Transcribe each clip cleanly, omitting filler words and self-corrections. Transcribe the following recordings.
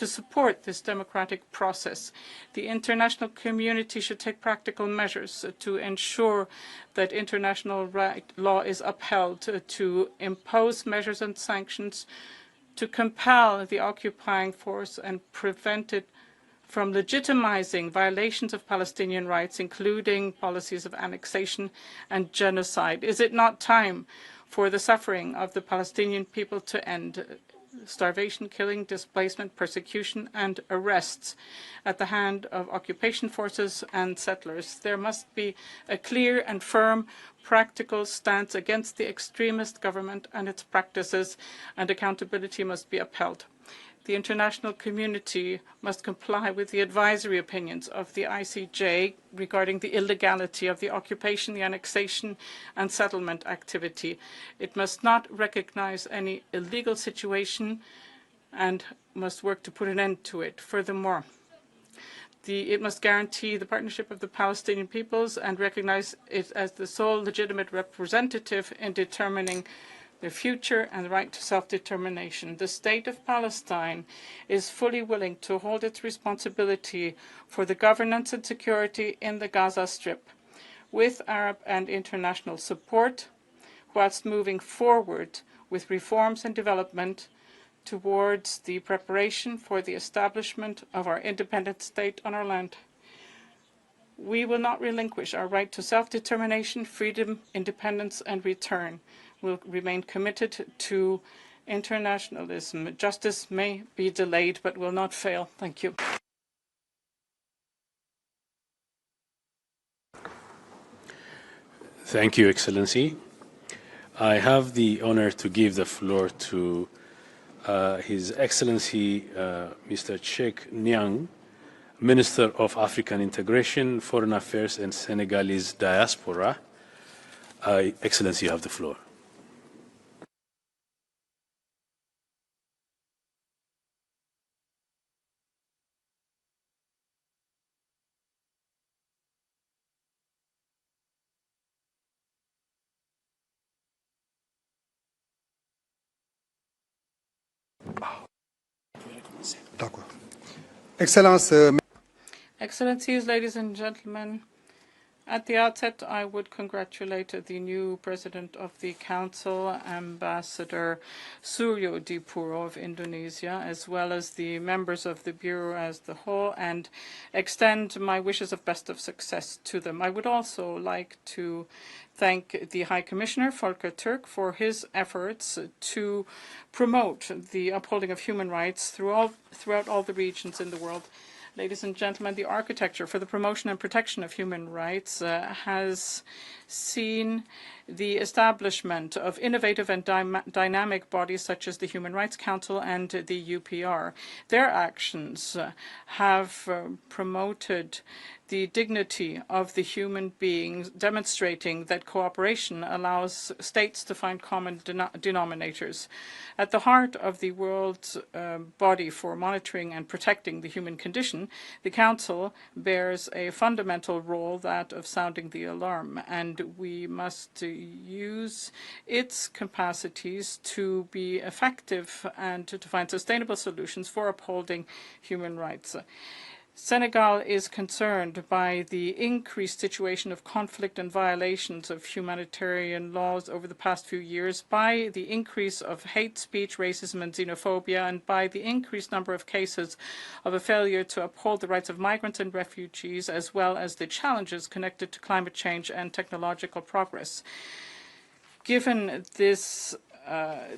to support this democratic process. The international community should take practical measures to ensure that international law is upheld, to impose measures and sanctions, to compel the occupying force and prevent it from legitimizing violations of Palestinian rights, including policies of annexation and genocide. Is it not time for the suffering of the Palestinian people to end? Starvation, killing, displacement, persecution, and arrests at the hand of occupation forces and settlers. There must be a clear and firm practical stance against the extremist government and its practices, and accountability must be upheld. The international community must comply with the advisory opinions of the ICJ regarding the illegality of the occupation, the annexation, and settlement activity. It must not recognize any illegal situation and must work to put an end to it. Furthermore, it must guarantee the partnership of the Palestinian peoples and recognize it as the sole legitimate representative in determining their future and the right to self-determination. The State of Palestine is fully willing to hold its responsibility for the governance and security in the Gaza Strip with Arab and international support, whilst moving forward with reforms and development towards the preparation for the establishment of our independent state on our land. We will not relinquish our right to self-determination, freedom, independence, and return. We'll remain committed to internationalism. Justice may be delayed, but will not fail. Thank you. Thank you, Excellency. I have the honor to give the floor to His Excellency Mr. Cheikh Niang, Minister of African Integration, Foreign Affairs and Senegalese Diaspora. Excellency, you have the floor. Excellencies, ladies and gentlemen, at the outset, I would congratulate the new President of the Council, Ambassador Suryo Dipuro of Indonesia, as well as the members of the Bureau as the whole, and extend my wishes of best of success to them. I would also like to thank the High Commissioner, Volker Türk, for his efforts to promote the upholding of human rights throughout all the regions in the world. Ladies and gentlemen, the architecture for the promotion and protection of human rights has seen the establishment of innovative and dynamic bodies such as the Human Rights Council and the UPR. Their actions have promoted the dignity of the human beings, demonstrating that cooperation allows states to find common denominators. At the heart of the world's body for monitoring and protecting the human condition, the Council bears a fundamental role, that of sounding the alarm, and we must use its capacities to be effective and to find sustainable solutions for upholding human rights. Senegal is concerned by the increased situation of conflict and violations of humanitarian laws over the past few years, by the increase of hate speech, racism, and xenophobia, and by the increased number of cases of a failure to uphold the rights of migrants and refugees, as well as the challenges connected to climate change and technological progress. Given this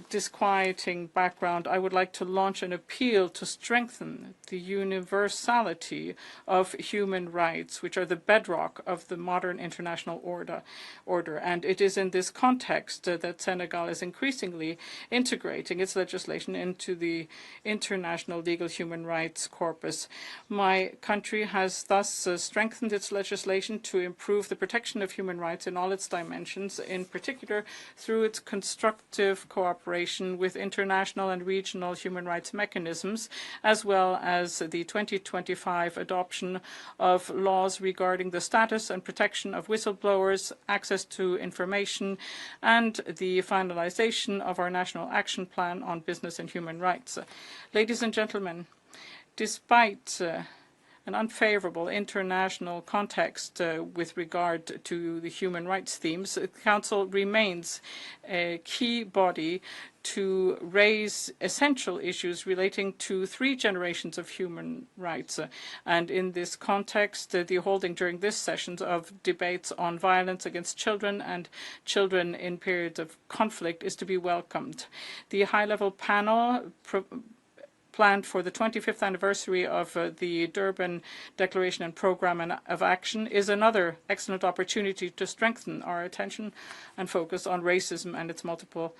disquieting background, I would like to launch an appeal to strengthen the universality of human rights, which are the bedrock of the modern international order. And it is in this context that Senegal is increasingly integrating its legislation into the international legal human rights corpus. My country has thus strengthened its legislation to improve the protection of human rights in all its dimensions, in particular through its constructive cooperation with international and regional human rights mechanisms, as well as the 2025 adoption of laws regarding the status and protection of whistleblowers, access to information, and the finalization of our National Action Plan on Business and Human Rights. Ladies and gentlemen, Despite an unfavorable international context with regard to the human rights themes, the Council remains a key body to raise essential issues relating to 3 generations of human rights. And in this context, the holding during this session of debates on violence against children and children in periods of conflict is to be welcomed. The high-level panel planned for the 25th anniversary of the Durban Declaration and Programme of Action is another excellent opportunity to strengthen our attention and focus on racism and its multiple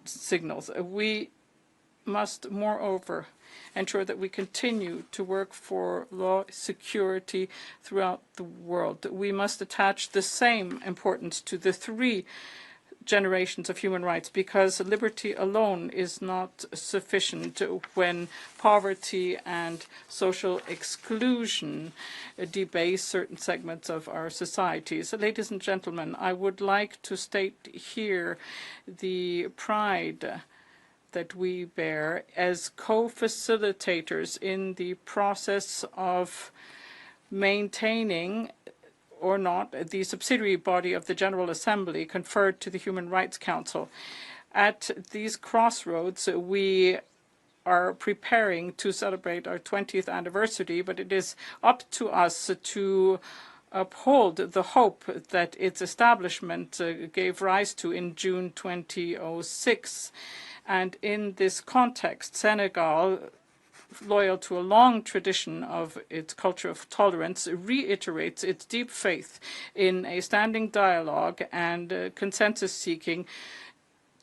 signals. We must, moreover, ensure that we continue to work for law security throughout the world. We must attach the same importance to the 3 generations of human rights, because liberty alone is not sufficient when poverty and social exclusion debase certain segments of our societies. Ladies and gentlemen, I would like to state here the pride that we bear as co-facilitators in the process of maintaining or not the subsidiary body of the General Assembly conferred to the Human Rights Council. At these crossroads, we are preparing to celebrate our 20th anniversary, but it is up to us to uphold the hope that its establishment gave rise to in June 2006. And in this context, Senegal, loyal to a long tradition of its culture of tolerance, reiterates its deep faith in a standing dialogue and consensus-seeking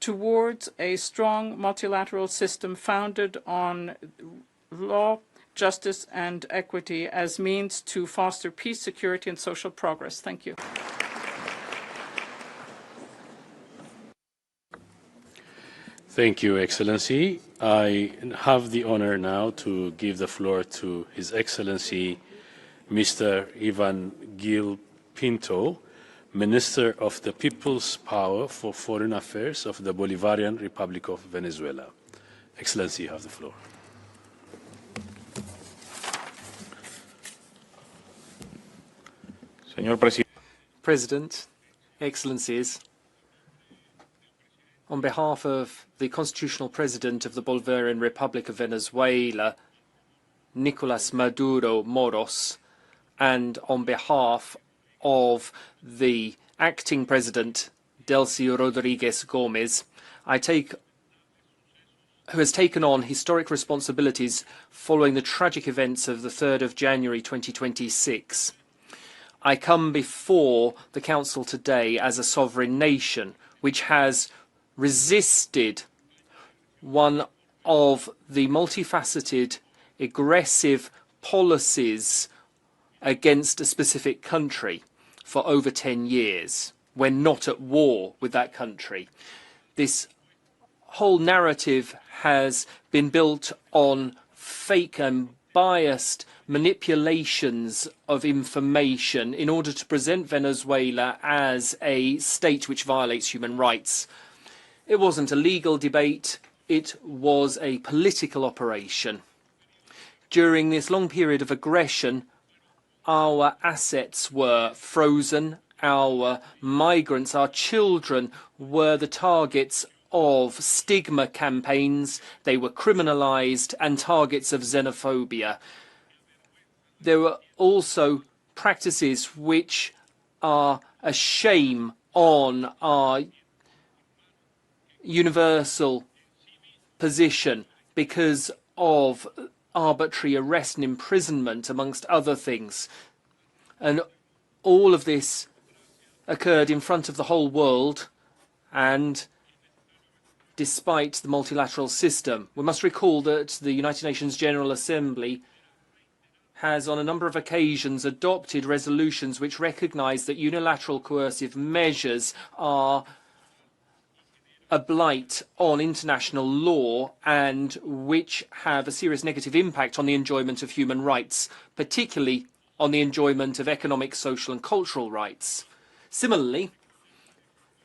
towards a strong multilateral system founded on law, justice, and equity as means to foster peace, security, and social progress. Thank you. Thank you, Excellency. I have the honor now to give the floor to His Excellency Mr. Ivan Gil Pinto, Minister of the People's Power for Foreign Affairs of the Bolivarian Republic of Venezuela. Excellency, you have the floor. President, Excellencies, on behalf of the Constitutional President of the Bolivarian Republic of Venezuela, Nicolas Maduro Moros, and on behalf of the Acting President, Delcy Rodriguez Gomez, who has taken on historic responsibilities following the tragic events of the 3rd of January 2026. I come before the Council today as a sovereign nation which has resisted one of the multifaceted, aggressive policies against a specific country for over 10 years. We're not at war with that country. This whole narrative has been built on fake and biased manipulations of information in order to present Venezuela as a state which violates human rights. It wasn't a legal debate, it was a political operation. During this long period of aggression, our assets were frozen, our migrants, our children were the targets of stigma campaigns, they were criminalized and targets of xenophobia. There were also practices which are a shame on our universal position because of arbitrary arrest and imprisonment, amongst other things. And all of this occurred in front of the whole world and despite the multilateral system. We must recall that the United Nations General Assembly has on a number of occasions adopted resolutions which recognize that unilateral coercive measures are a blight on international law and which have a serious negative impact on the enjoyment of human rights, particularly on the enjoyment of economic, social and cultural rights. Similarly,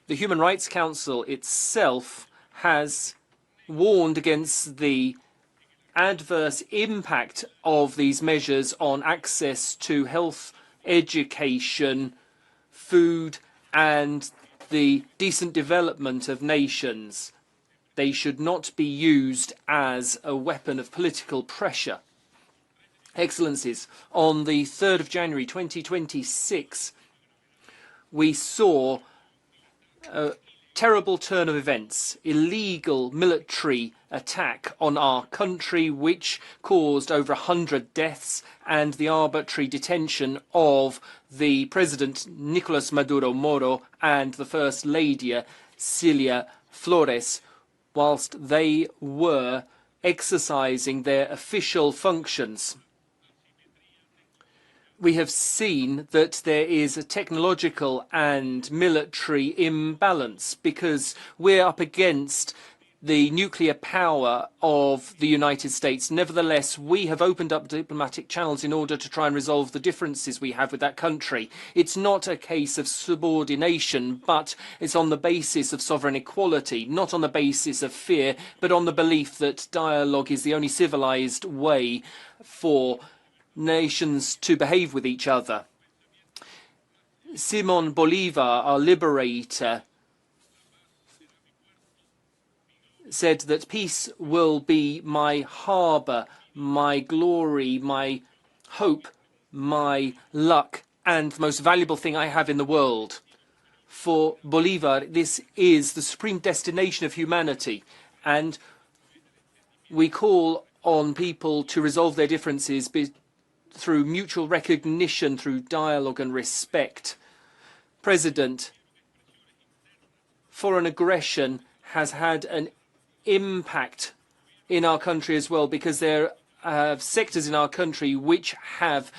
the Human Rights Council itself has warned against the adverse impact of these measures on access to health, education, food, and the decent development of nations. They should not be used as a weapon of political pressure. Excellencies, on the 3rd of January 2026, we saw a terrible turn of events, illegal military attack on our country, which caused over 100 deaths, and the arbitrary detention of the President Nicolas Maduro Moro and the First Lady Celia Flores, whilst they were exercising their official functions. We have seen that there is a technological and military imbalance because we're up against the nuclear power of the United States. Nevertheless, we have opened up diplomatic channels in order to try and resolve the differences we have with that country. It's not a case of subordination, but it's on the basis of sovereign equality, not on the basis of fear, but on the belief that dialogue is the only civilized way for nations to behave with each other. Simón Bolívar, our liberator, said that peace will be my harbour, my glory, my hope, my luck, and the most valuable thing I have in the world. For Bolívar, this is the supreme destination of humanity, and we call on people to resolve their differences through mutual recognition, through dialogue and respect. President, foreign aggression has had an impact in our country as well, because there are sectors in our country which have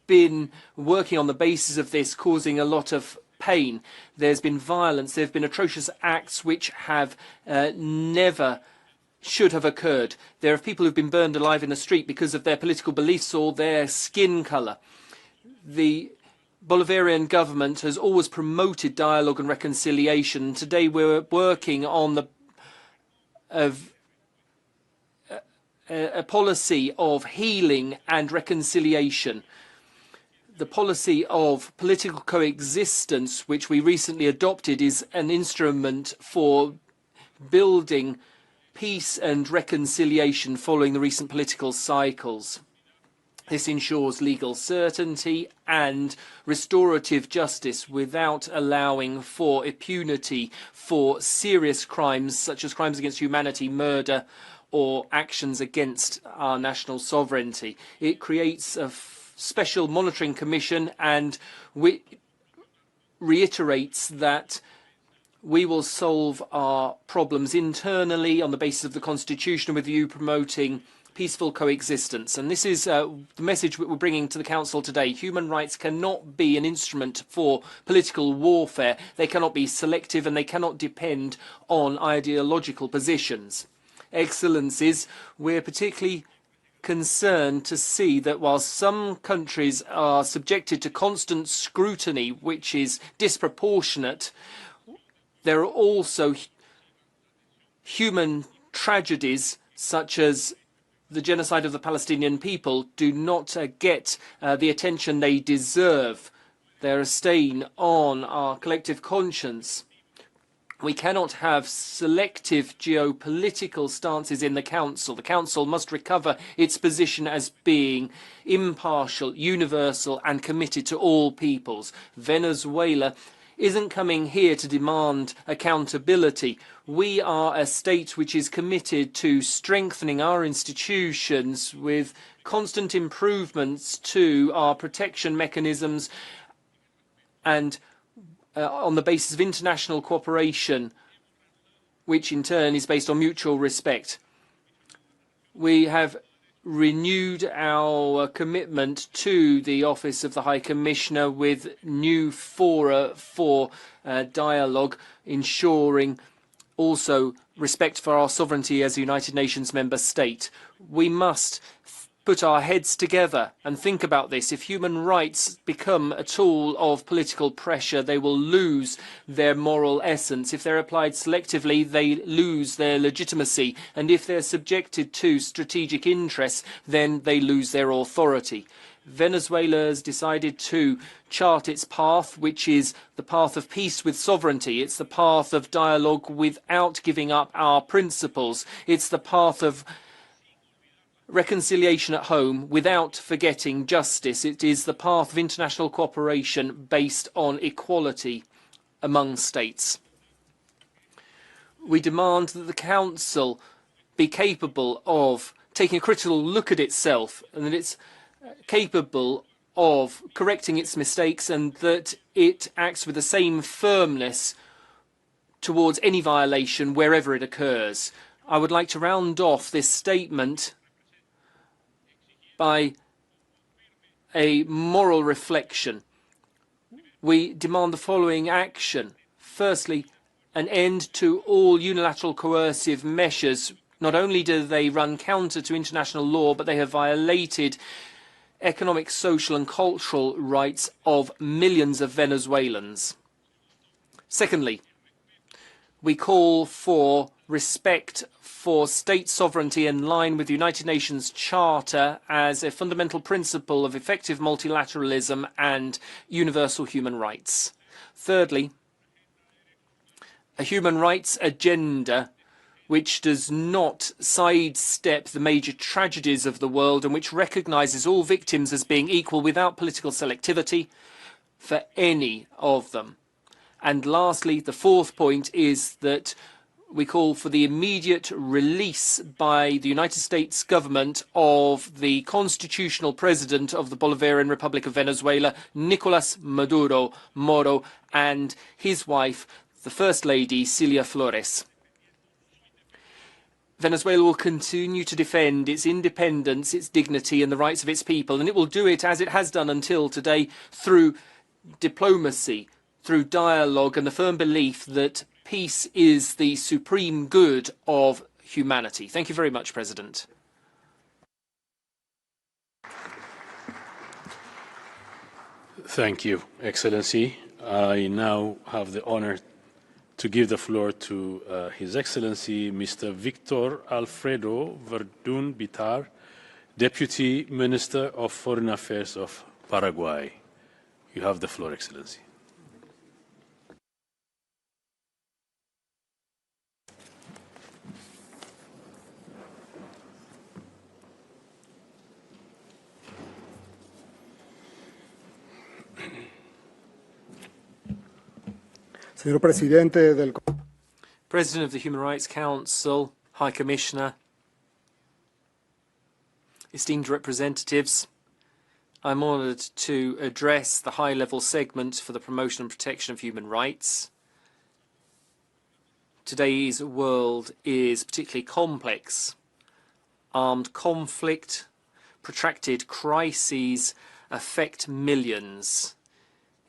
been working on the basis of this, causing a lot of pain. There's been violence, there have been atrocious acts which have never should have occurred. There are people who've been burned alive in the street because of their political beliefs or their skin colour. The Bolivarian government has always promoted dialogue and reconciliation. Today we're working on a policy of healing and reconciliation. The policy of political coexistence, which we recently adopted, is an instrument for building peace and reconciliation following the recent political cycles. This ensures legal certainty and restorative justice without allowing for impunity for serious crimes such as crimes against humanity, murder, or actions against our national sovereignty. It creates a special monitoring commission and reiterates that we will solve our problems internally on the basis of the Constitution with you promoting peaceful coexistence. And this is the message that we're bringing to the Council today. Human rights cannot be an instrument for political warfare. They cannot be selective and they cannot depend on ideological positions. Excellencies, we're particularly concerned to see that while some countries are subjected to constant scrutiny, which is disproportionate, there are also human tragedies such as the genocide of the Palestinian people do not get the attention they deserve. They're a stain on our collective conscience. We cannot have selective geopolitical stances in the Council. The Council must recover its position as being impartial, universal, and committed to all peoples. Venezuela isn't coming here to demand accountability. We are a state which is committed to strengthening our institutions with constant improvements to our protection mechanisms and on the basis of international cooperation, which in turn is based on mutual respect. We have renewed our commitment to the Office of the High Commissioner with new fora for dialogue, ensuring also respect for our sovereignty as a United Nations member state. We must put our heads together and think about this. If human rights become a tool of political pressure, they will lose their moral essence. If they're applied selectively, they lose their legitimacy. And if they're subjected to strategic interests, then they lose their authority. Venezuela has decided to chart its path, which is the path of peace with sovereignty. It's the path of dialogue without giving up our principles. It's the path of reconciliation at home without forgetting justice. It is the path of international cooperation based on equality among states. We demand that the Council be capable of taking a critical look at itself and that it's capable of correcting its mistakes and that it acts with the same firmness towards any violation wherever it occurs. I would like to round off this statement by a moral reflection. We demand the following action. Firstly, an end to all unilateral coercive measures. Not only do they run counter to international law, but they have violated economic, social and cultural rights of millions of Venezuelans. Secondly, we call for respect for state sovereignty in line with the United Nations Charter as a fundamental principle of effective multilateralism and universal human rights. Thirdly, a human rights agenda which does not sidestep the major tragedies of the world and which recognises all victims as being equal without political selectivity for any of them. And lastly, the fourth point is that we call for the immediate release by the United States government of the constitutional president of the Bolivarian Republic of Venezuela, Nicolas Maduro Moro, and his wife, the First Lady, Celia Flores. Venezuela will continue to defend its independence, its dignity and the rights of its people, and it will do it as it has done until today through diplomacy, through dialogue and the firm belief that peace is the supreme good of humanity. Thank you very much, President. Thank you, Excellency. I now have the honor to give the floor to His Excellency Mr. Victor Alfredo Verdun Bitar, Deputy Minister of Foreign Affairs of Paraguay. You have the floor, Excellency. Señor Presidente del President of the Human Rights Council, High Commissioner, esteemed representatives, I'm honoured to address the high-level segment for the promotion and protection of human rights. Today's world is particularly complex. Armed conflict, protracted crises affect millions.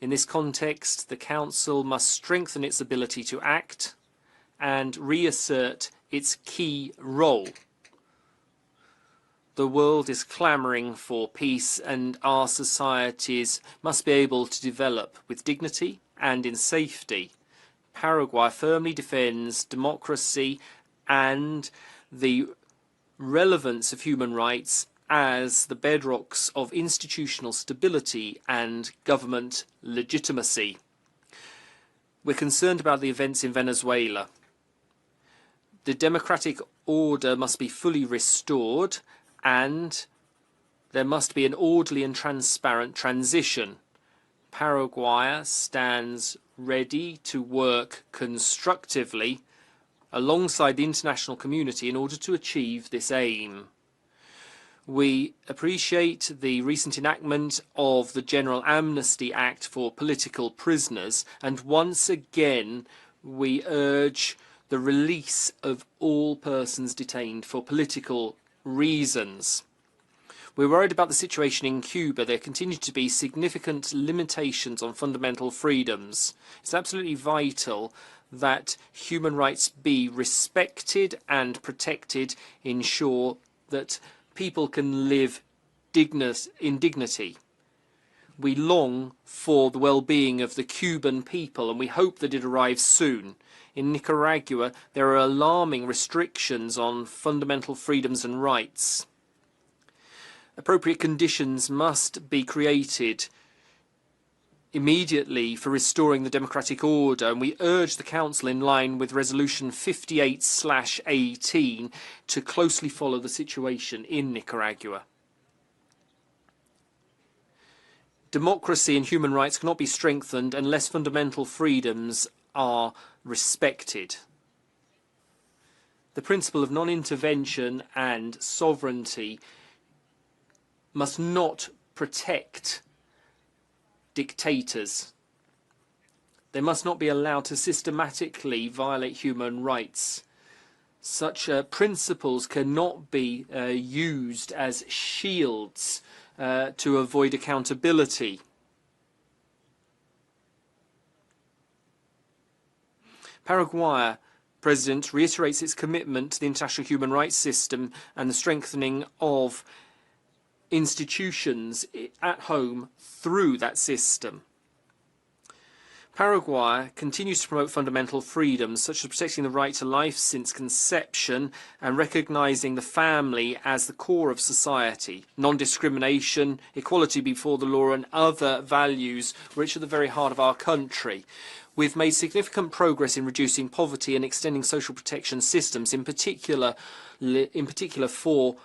In this context, the Council must strengthen its ability to act and reassert its key role. The world is clamouring for peace, and our societies must be able to develop with dignity and in safety. Paraguay firmly defends democracy and the relevance of human rights as the bedrocks of institutional stability and government legitimacy. We're concerned about the events in Venezuela. The democratic order must be fully restored and there must be an orderly and transparent transition. Paraguay stands ready to work constructively alongside the international community in order to achieve this aim. We appreciate the recent enactment of the General Amnesty Act for political prisoners, and once again we urge the release of all persons detained for political reasons. We're worried about the situation in Cuba. There continue to be significant limitations on fundamental freedoms. It's absolutely vital that human rights be respected and protected, ensure that people can live in dignity. We long for the well-being of the Cuban people, and we hope that it arrives soon. In Nicaragua, there are alarming restrictions on fundamental freedoms and rights. Appropriate conditions must be created immediately for restoring the democratic order, and we urge the Council, in line with Resolution 58/18, to closely follow the situation in Nicaragua. Democracy and human rights cannot be strengthened unless fundamental freedoms are respected. The principle of non-intervention and sovereignty must not protect dictators. They must not be allowed to systematically violate human rights. Such principles cannot be used as shields to avoid accountability. Paraguay President reiterates its commitment to the international human rights system and the strengthening of institutions at home through that system. Paraguay continues to promote fundamental freedoms, such as protecting the right to life since conception and recognizing the family as the core of society, non-discrimination, equality before the law, and other values which are at the very heart of our country. We've made significant progress in reducing poverty and extending social protection systems, in particular for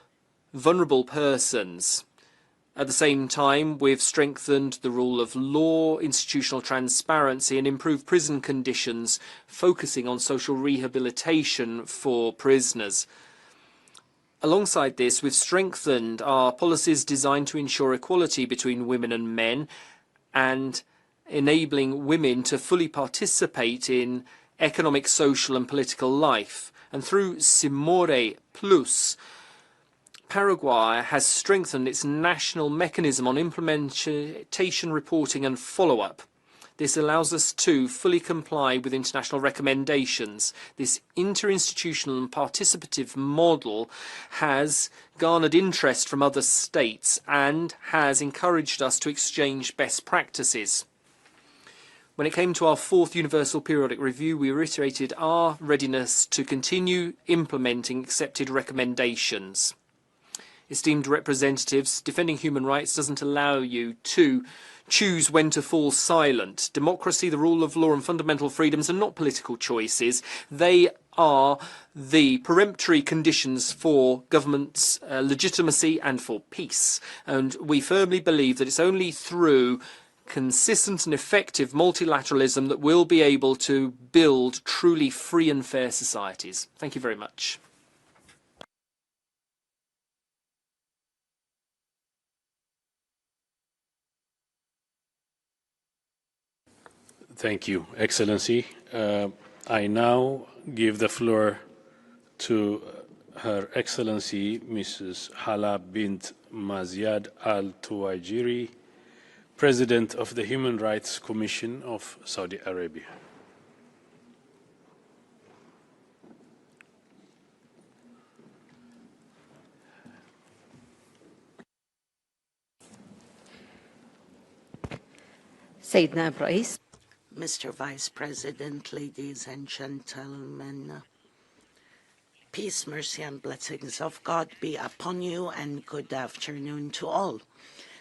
vulnerable persons. At the same time, we've strengthened the rule of law, institutional transparency, and improved prison conditions, focusing on social rehabilitation for prisoners. Alongside this, we've strengthened our policies designed to ensure equality between women and men and enabling women to fully participate in economic, social, and political life. And through Simore Plus, Paraguay has strengthened its national mechanism on implementation, reporting and follow-up. This allows us to fully comply with international recommendations. This interinstitutional and participative model has garnered interest from other states and has encouraged us to exchange best practices. When it came to our fourth Universal Periodic Review, we reiterated our readiness to continue implementing accepted recommendations. Esteemed representatives, defending human rights doesn't allow you to choose when to fall silent. Democracy, the rule of law and fundamental freedoms are not political choices. They are the peremptory conditions for government's legitimacy and for peace. And we firmly believe that it's only through consistent and effective multilateralism that we'll be able to build truly free and fair societies. Thank you very much. Thank you, Excellency. I now give the floor to Her Excellency Mrs. Hala bint Mazyad Al Tuwajiri, President of the Human Rights Commission of Saudi Arabia. Sayyidina Rais. Mr. Vice President, ladies and gentlemen, peace, mercy, and blessings of God be upon you, and good afternoon to all.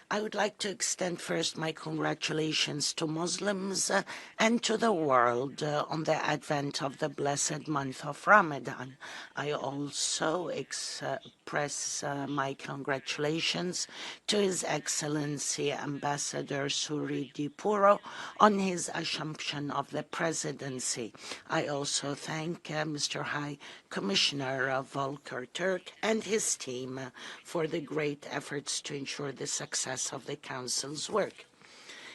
I would like to extend first my congratulations to Muslims and to the world on the advent of the blessed month of Ramadan. I also express my congratulations to His Excellency Ambassador Suri Dipuro on his assumption of the presidency. I also thank Mr. High Commissioner Volker Türk and his team for the great efforts to ensure the success of the Council's work.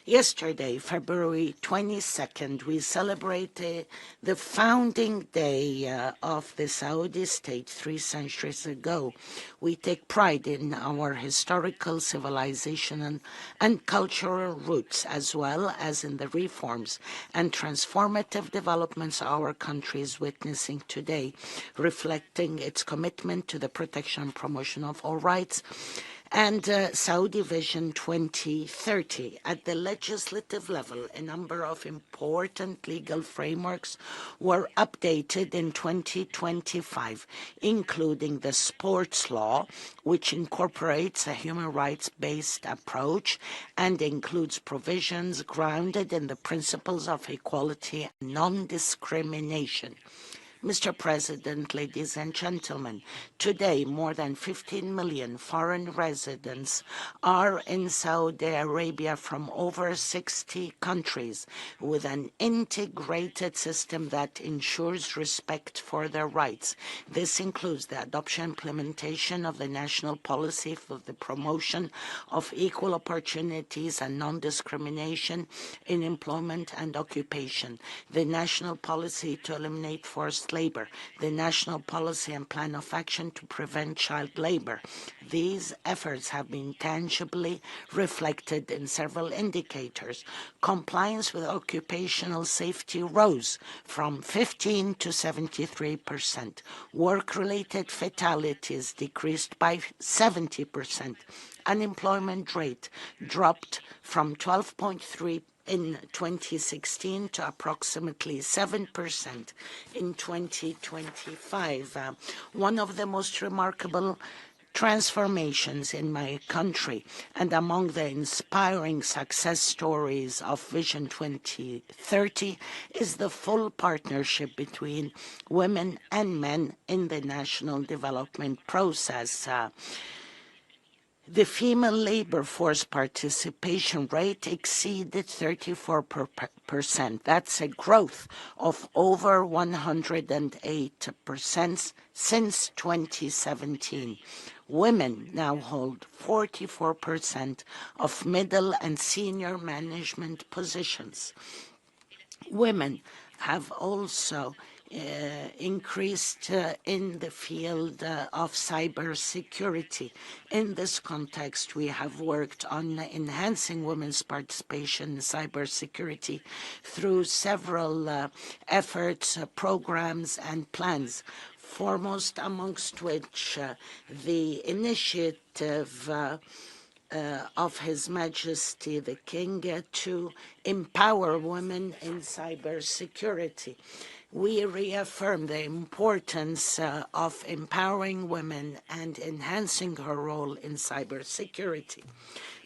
Yesterday, February 22nd, we celebrated the founding day of the Saudi state 3 centuries ago. We take pride in our historical, civilizational, and cultural roots, as well as in the reforms and transformative developments our country is witnessing today, reflecting its commitment to the protection and promotion of all rights and Saudi Vision 2030. At the legislative level, a number of important legal frameworks were updated in 2025, including the sports law, which incorporates a human rights-based approach and includes provisions grounded in the principles of equality and non-discrimination. Mr. President, ladies and gentlemen, today more than 15 million foreign residents are in Saudi Arabia from over 60 countries with an integrated system that ensures respect for their rights. This includes the adoption and implementation of the national policy for the promotion of equal opportunities and non-discrimination in employment and occupation, the national policy to eliminate forced labor, the national policy and plan of action to prevent child labor. These efforts have been tangibly reflected in several indicators. Compliance with occupational safety rose from 15 to 73%. Work-related fatalities decreased by 70%. Unemployment rate dropped from 12.3% in 2016 to approximately 7% in 2025. One of the most remarkable transformations in my country and among the inspiring success stories of Vision 2030 is the full partnership between women and men in the national development process. The female labor force participation rate exceeded 34%. That's a growth of over 108% since 2017. Women now hold 44% of middle and senior management positions. Women have also increased in the field of cybersecurity. In this context, we have worked on enhancing women's participation in cybersecurity through several efforts, programs, and plans, foremost amongst which the initiative of His Majesty the King to empower women in cybersecurity. We reaffirm the importance of empowering women and enhancing her role in cybersecurity.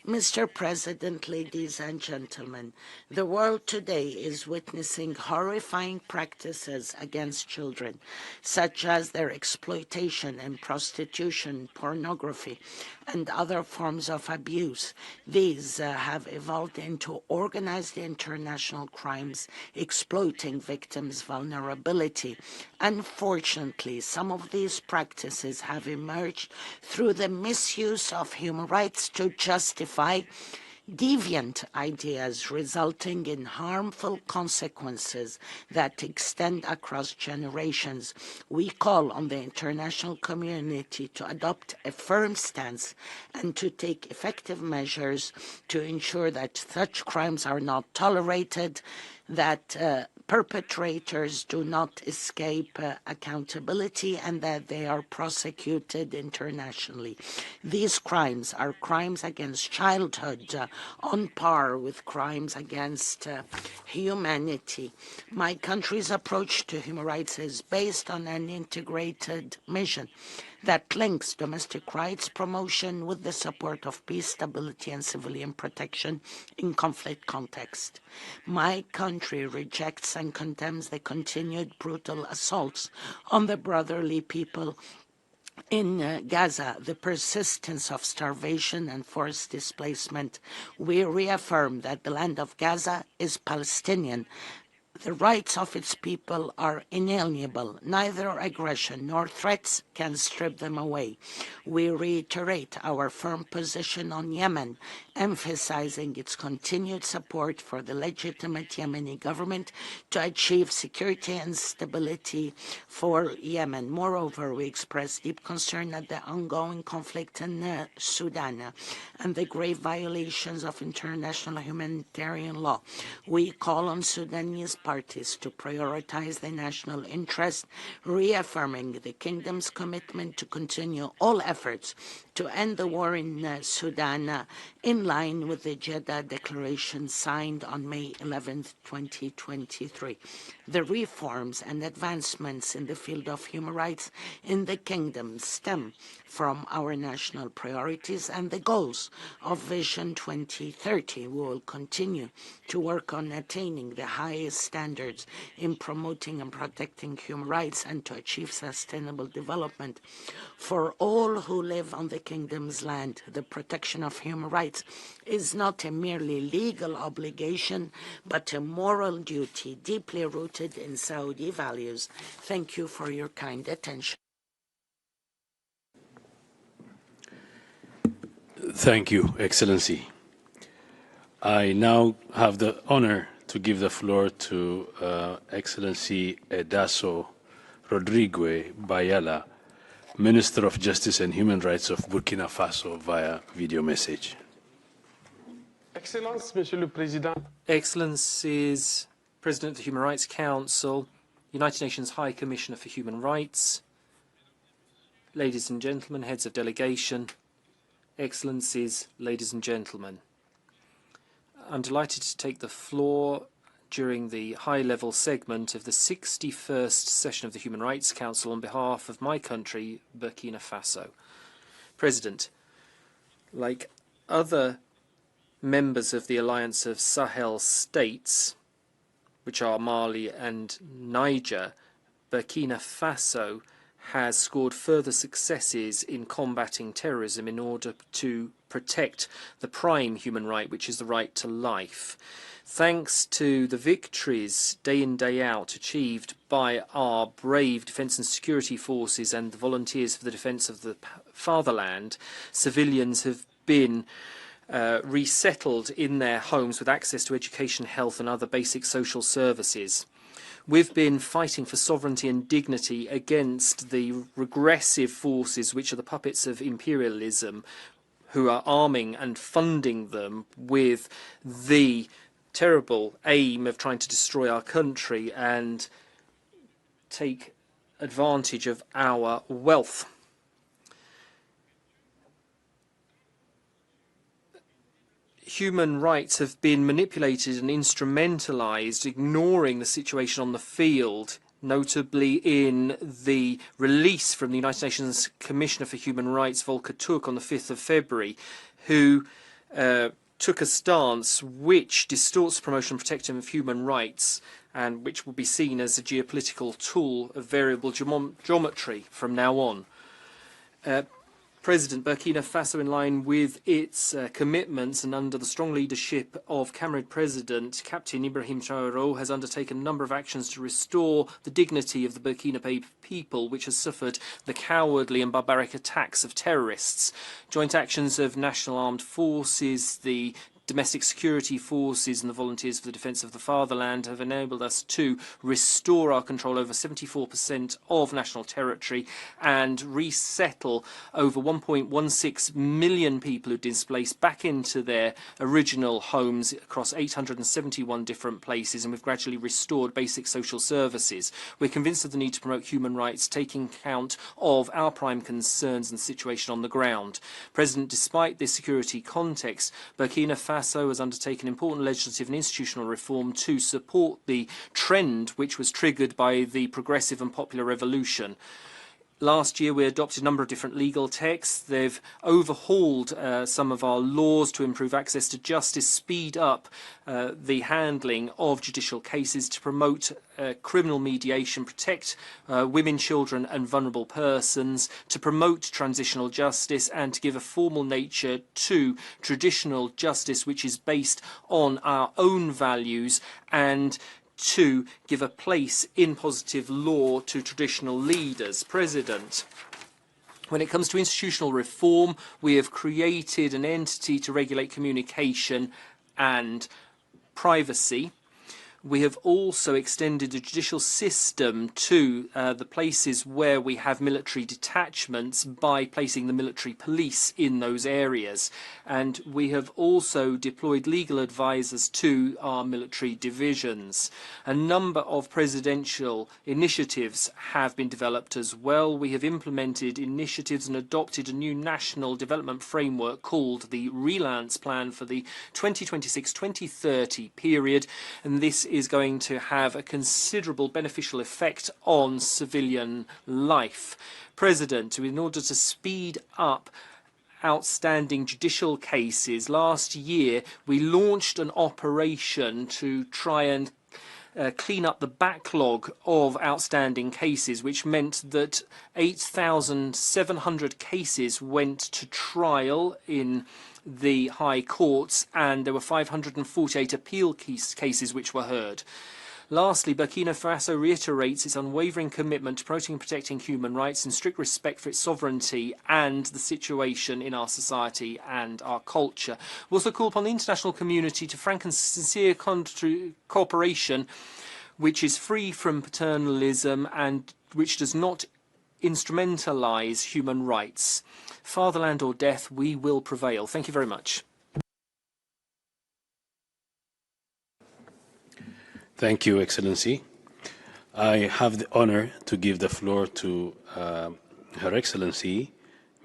Mr. President, ladies and gentlemen, the world today is witnessing horrifying practices against children, such as their exploitation and prostitution, pornography, and other forms of abuse. These have evolved into organized international crimes exploiting victims' vulnerability. Unfortunately, some of these practices have emerged through the misuse of human rights to justify deviant ideas, resulting in harmful consequences that extend across generations. We call on the international community to adopt a firm stance and to take effective measures to ensure that such crimes are not tolerated, that perpetrators do not escape accountability, and that they are prosecuted internationally. These crimes are crimes against childhood, on par with crimes against humanity. My country's approach to human rights is based on an integrated mission that links domestic rights promotion with the support of peace, stability, and civilian protection in conflict context. My country rejects and condemns the continued brutal assaults on the brotherly people in Gaza, the persistence of starvation and forced displacement. We reaffirm that the land of Gaza is Palestinian, The rights of its people are inalienable. Neither aggression nor threats can strip them away. We reiterate our firm position on Yemen, emphasizing its continued support for the legitimate Yemeni government to achieve security and stability for Yemen. Moreover, we express deep concern at the ongoing conflict in Sudan and the grave violations of international humanitarian law. We call on Sudanese parties to prioritize their national interest, reaffirming the kingdom's commitment to continue all efforts to end the war in Sudan in line with the Jeddah Declaration signed on May 11, 2023. The reforms and advancements in the field of human rights in the kingdom stem from our national priorities and the goals of Vision 2030. We will continue to work on attaining the highest standards in promoting and protecting human rights and to achieve sustainable development for all who live on the kingdom's land. The protection of human rights is not a merely legal obligation, but a moral duty deeply rooted in Saudi values. Thank you for your kind attention. Thank you, Excellency. I now have the honor to give the floor to Excellency Edaso Rodrigue Bayala, Minister of Justice and Human Rights of Burkina Faso, via video message. Excellence, Monsieur le Président. Excellencies, President of the Human Rights Council, United Nations High Commissioner for Human Rights, ladies and gentlemen, heads of delegation, Excellencies, ladies and gentlemen. I'm delighted to take the floor during the high-level segment of the 61st session of the Human Rights Council on behalf of my country, Burkina Faso. President, like other members of the Alliance of Sahel States, which are Mali and Niger, Burkina Faso has scored further successes in combating terrorism in order to protect the prime human right, which is the right to life. Thanks to the victories day in, day out achieved by our brave defence and security forces and the volunteers for the defence of the fatherland, civilians have been resettled in their homes with access to education, health and other basic social services. We've been fighting for sovereignty and dignity against the regressive forces which are the puppets of imperialism, who are arming and funding them with the terrible aim of trying to destroy our country and take advantage of our wealth. Human rights have been manipulated and instrumentalized, ignoring the situation on the field, notably in the release from the United Nations Commissioner for Human Rights, Volker Türk, on the 5th of February, who took a stance which distorts the promotion and protection of human rights and which will be seen as a geopolitical tool of variable geometry from now on. President, Burkina Faso, in line with its commitments and under the strong leadership of Cameroon President Captain Ibrahim Traoré, has undertaken a number of actions to restore the dignity of the Burkina Faso people, which has suffered the cowardly and barbaric attacks of terrorists. Joint actions of national armed forces, the domestic security forces and the volunteers for the defence of the fatherland have enabled us to restore our control over 74% of national territory and resettle over 1.16 million people who displaced back into their original homes across 871 different places, and we've gradually restored basic social services. We're convinced of the need to promote human rights, taking account of our prime concerns and the situation on the ground. President, despite this security context, Burkina Faso has undertaken important legislative and institutional reform to support the trend which was triggered by the progressive and popular revolution. Last year, we adopted a number of different legal texts. They've overhauled some of our laws to improve access to justice, speed up the handling of judicial cases, to promote criminal mediation, protect women, children and vulnerable persons, to promote transitional justice and to give a formal nature to traditional justice, which is based on our own values, and to give a place in positive law to traditional leaders. President, when it comes to institutional reform, we have created an entity to regulate communication and privacy. We have also extended the judicial system to the places where we have military detachments by placing the military police in those areas. And we have also deployed legal advisors to our military divisions. A number of presidential initiatives have been developed as well. We have implemented initiatives and adopted a new national development framework called the Relance Plan for the 2026-2030 period. And this is going to have a considerable beneficial effect on civilian life. President, in order to speed up outstanding judicial cases, last year we launched an operation to try and clean up the backlog of outstanding cases, which meant that 8,700 cases went to trial in the high courts, and there were 548 appeal cases which were heard. Lastly, Burkina Faso reiterates its unwavering commitment to promoting and protecting human rights and strict respect for its sovereignty and the situation in our society and our culture. We also call upon the international community to frank and sincere cooperation which is free from paternalism and which does not instrumentalize human rights. Fatherland or death, we will prevail. Thank you very much. Thank you, Excellency. I have the honor to give the floor to Her Excellency,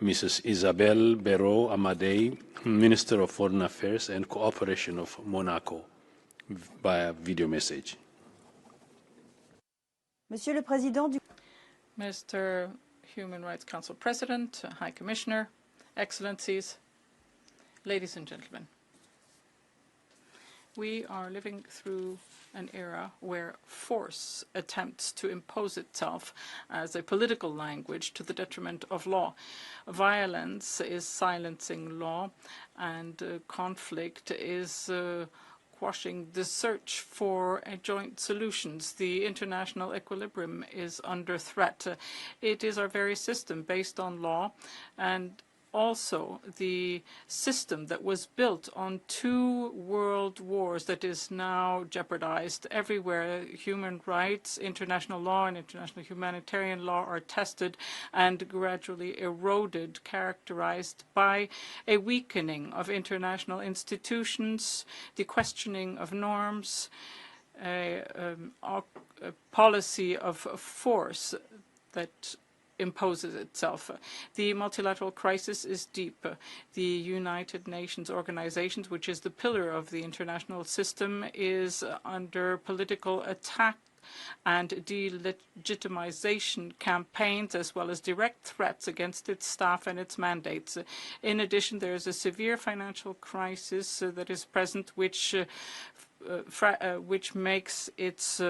Mrs. Isabelle Béraud Amadei, Minister of Foreign Affairs and Cooperation of Monaco, via video message. Monsieur le Président du Mr. Human Rights Council President, High Commissioner, Excellencies, ladies and gentlemen. We are living through an era where force attempts to impose itself as a political language to the detriment of law. Violence is silencing law, and conflict is quashing the search for joint solutions. The international equilibrium is under threat. It is our very system based on law, and also the system that was built on 2 world wars that is now jeopardized. Everywhere, human rights, international law, and international humanitarian law are tested and gradually eroded, characterized by a weakening of international institutions, the questioning of norms, a policy of force that imposes itself. The multilateral crisis is deep. The United Nations organizations, which is the pillar of the international system, is under political attack and delegitimization campaigns, as well as direct threats against its staff and its mandates. In addition, there is a severe financial crisis that is present, which makes its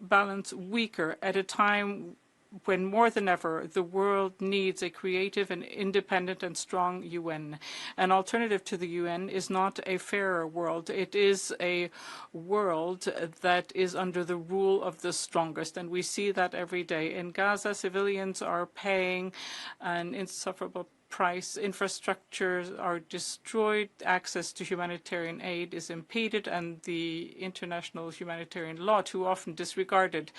balance weaker at a time when more than ever the world needs a creative and independent and strong UN. An alternative to the UN is not a fairer world. It is a world that is under the rule of the strongest, and we see that every day. In Gaza, civilians are paying an insufferable price. Infrastructures are destroyed, access to humanitarian aid is impeded, and the international humanitarian law too often disregarded.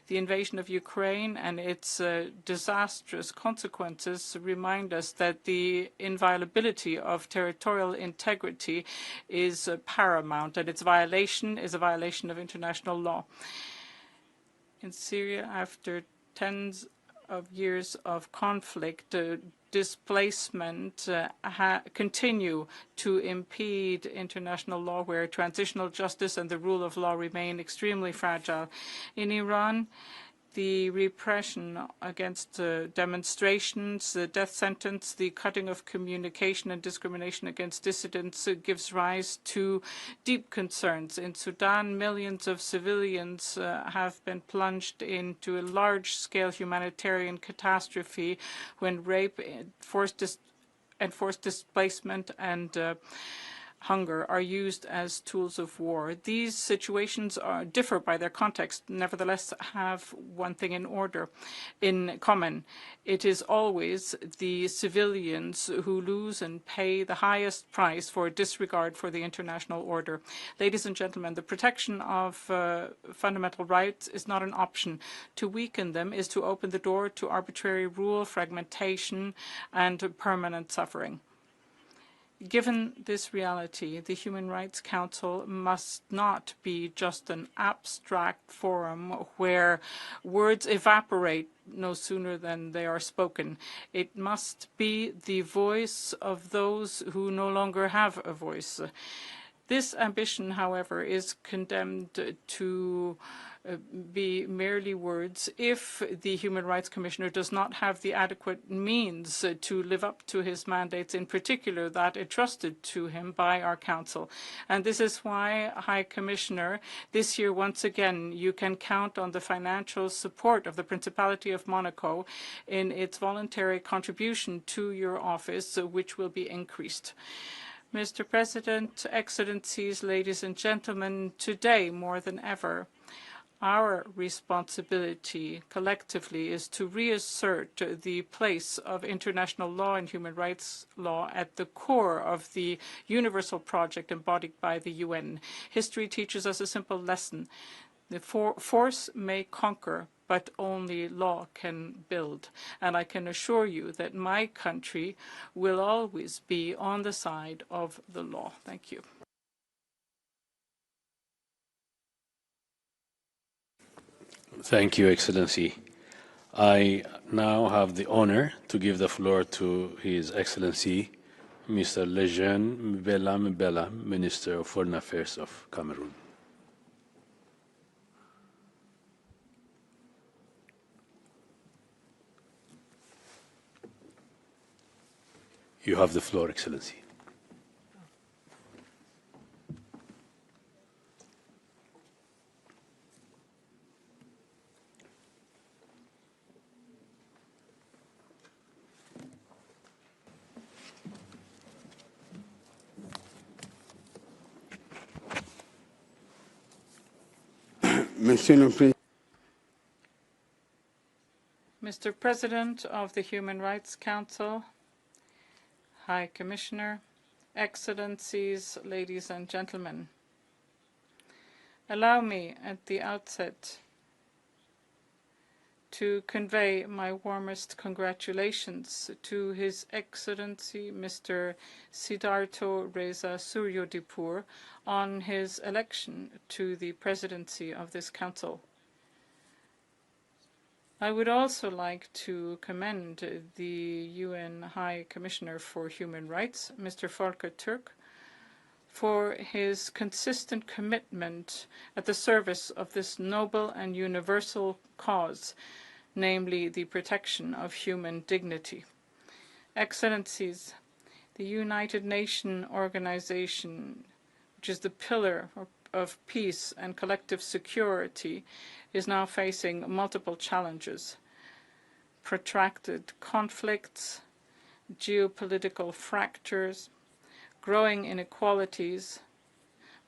The invasion of Ukraine and its disastrous consequences remind us that the inviolability of territorial integrity is paramount, and its violation is a violation of international law. In Syria, after tens of years of conflict, displacement continue to impede international law, where transitional justice and the rule of law remain extremely fragile. In Iran, the repression against demonstrations, the death sentence, the cutting of communication, and discrimination against dissidents gives rise to deep concerns. In Sudan, millions of civilians have been plunged into a large-scale humanitarian catastrophe when rape, forced displacement, and hunger are used as tools of war. These situations differ by their context, nevertheless have one thing in common. It is always the civilians who lose and pay the highest price for disregard for the international order. Ladies and gentlemen, the protection of fundamental rights is not an option. To weaken them is to open the door to arbitrary rule, fragmentation, and permanent suffering. Given this reality, the Human Rights Council must not be just an abstract forum where words evaporate no sooner than they are spoken. It must be the voice of those who no longer have a voice. This ambition, however, is condemned to be merely words if the Human Rights Commissioner does not have the adequate means to live up to his mandates, in particular that entrusted to him by our Council. And this is why, High Commissioner, this year once again you can count on the financial support of the Principality of Monaco in its voluntary contribution to your office, which will be increased. Mr. President, Excellencies, ladies and gentlemen, today more than ever, our responsibility collectively is to reassert the place of international law and human rights law at the core of the universal project embodied by the UN. History teaches us a simple lesson. The force may conquer, but only law can build. And I can assure you that my country will always be on the side of the law. Thank you. Thank you, Excellency. I now have the honor to give the floor to His Excellency, Mr. Lejeune Mbela, Minister of Foreign Affairs of Cameroon. You have the floor, Excellency. Mr. President of the Human Rights Council, High Commissioner, Excellencies, ladies and gentlemen, allow me at the outset to convey my warmest congratulations to His Excellency Mr. Siddhartho Reza Suryodipur on his election to the presidency of this council. I would also like to commend the UN High Commissioner for Human Rights, Mr. Volker Türk, for his consistent commitment at the service of this noble and universal cause, namely the protection of human dignity. Excellencies, the United Nations organization, which is the pillar of peace and collective security, is now facing multiple challenges: protracted conflicts, geopolitical fractures, growing inequalities,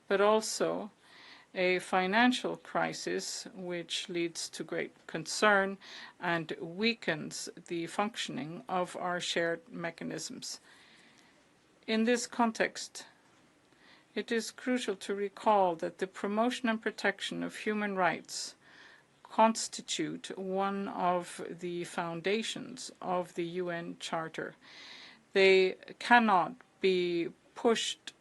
but also a financial crisis which leads to great concern and weakens the functioning of our shared mechanisms. In this context, it is crucial to recall that the promotion and protection of human rights constitute one of the foundations of the UN Charter. They cannot be pushed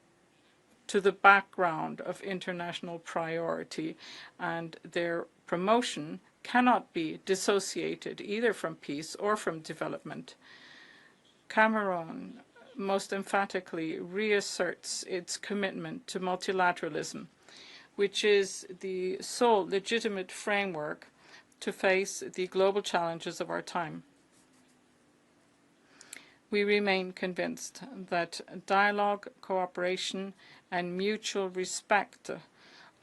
to the background of international priority, and their promotion cannot be dissociated either from peace or from development. Cameroon most emphatically reasserts its commitment to multilateralism, which is the sole legitimate framework to face the global challenges of our time. We remain convinced that dialogue, cooperation, and mutual respect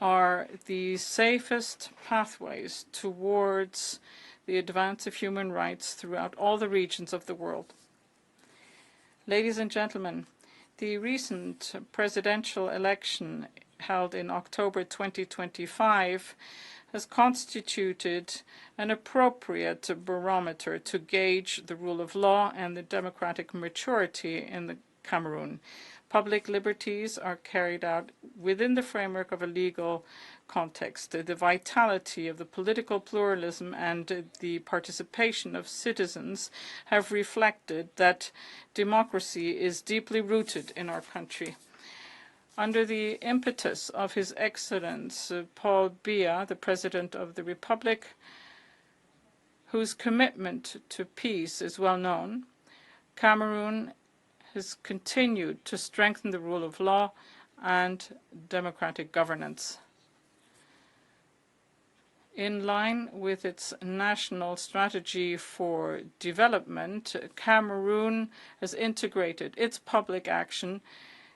are the safest pathways towards the advance of human rights throughout all the regions of the world. Ladies and gentlemen, The recent presidential election held in October 2025 has constituted an appropriate barometer to gauge the rule of law and the democratic maturity in the Cameroon. Public liberties are carried out within the framework of a legal context. The vitality of the political pluralism and the participation of citizens have reflected that democracy is deeply rooted in our country. Under the impetus of His Excellency Paul Biya, the President of the Republic, whose commitment to peace is well known, Cameroon has continued to strengthen the rule of law and democratic governance. In line with its national strategy for development, Cameroon has integrated its public action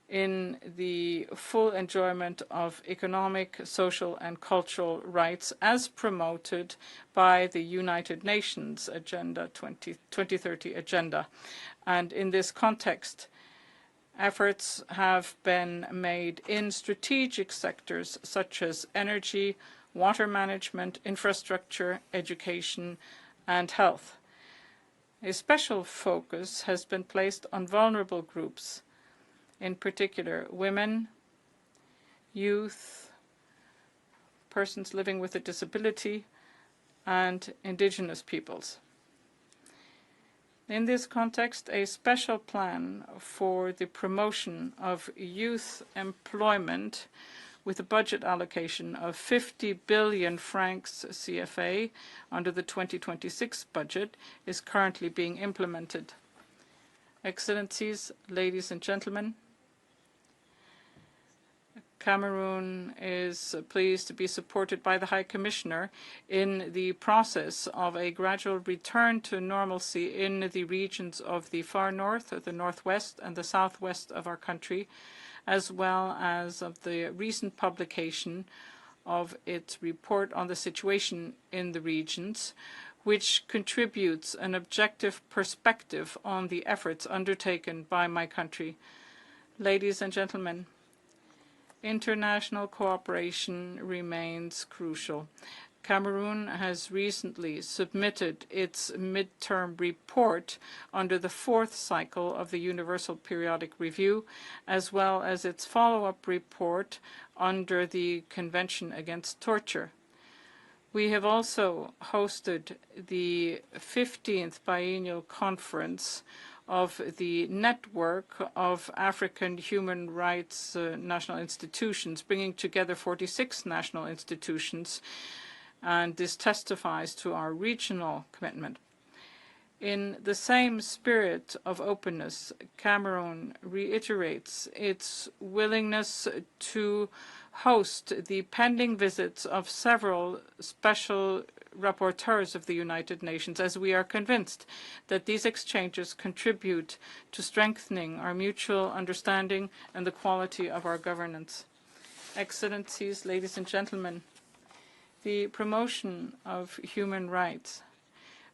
in the full enjoyment of economic, social, and cultural rights as promoted by the United Nations Agenda 2030 Agenda. And in this context, efforts have been made in strategic sectors such as energy, water management, infrastructure, education, and health. A special focus has been placed on vulnerable groups, in particular women, youth, persons living with a disability, and indigenous peoples. In this context, a special plan for the promotion of youth employment with a budget allocation of 50 billion francs CFA under the 2026 budget is currently being implemented. Excellencies, ladies and gentlemen, Cameroon is pleased to be supported by the High Commissioner in the process of a gradual return to normalcy in the regions of the far north, the northwest, and the southwest of our country, as well as of the recent publication of its report on the situation in the regions, which contributes an objective perspective on the efforts undertaken by my country. Ladies and gentlemen, international cooperation remains crucial. Cameroon has recently submitted its midterm report under the fourth cycle of the Universal Periodic Review, as well as its follow-up report under the Convention Against Torture. We have also hosted the 15th biennial conference of the Network of African Human Rights National Institutions, bringing together 46 national institutions, and this testifies to our regional commitment. In the same spirit of openness, Cameroon reiterates its willingness to host the pending visits of several special rapporteurs of the United Nations, as we are convinced that these exchanges contribute to strengthening our mutual understanding and the quality of our governance. Excellencies, ladies and gentlemen, the promotion of human rights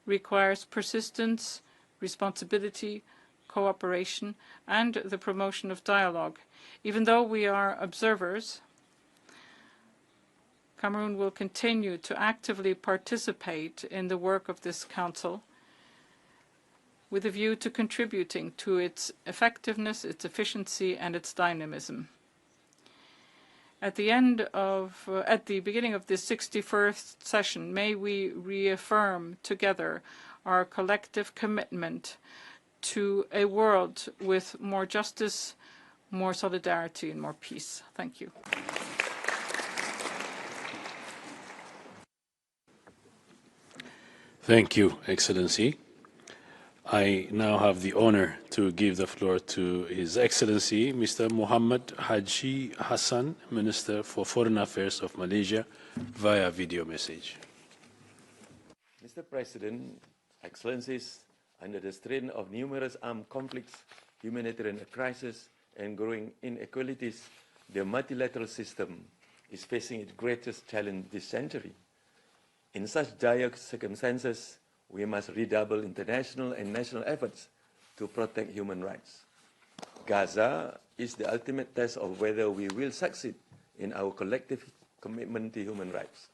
requires persistence, responsibility, cooperation, and the promotion of dialogue. Even though we are observers, Cameroon will continue to actively participate in the work of this Council with a view to contributing to its effectiveness, its efficiency, and its dynamism. At the beginning of this 61st session, may we reaffirm together our collective commitment to a world with more justice, more solidarity, and more peace. Thank you. Thank you, Excellency. I now have the honor to give the floor to His Excellency, Mr. Muhammad Haji Hassan, Minister for Foreign Affairs of Malaysia, via video message. Mr. President, Excellencies, under the strain of numerous armed conflicts, humanitarian crisis, and growing inequalities, the multilateral system is facing its greatest challenge this century. In such dire circumstances, we must redouble international and national efforts to protect human rights. Gaza is the ultimate test of whether we will succeed in our collective commitment to human rights.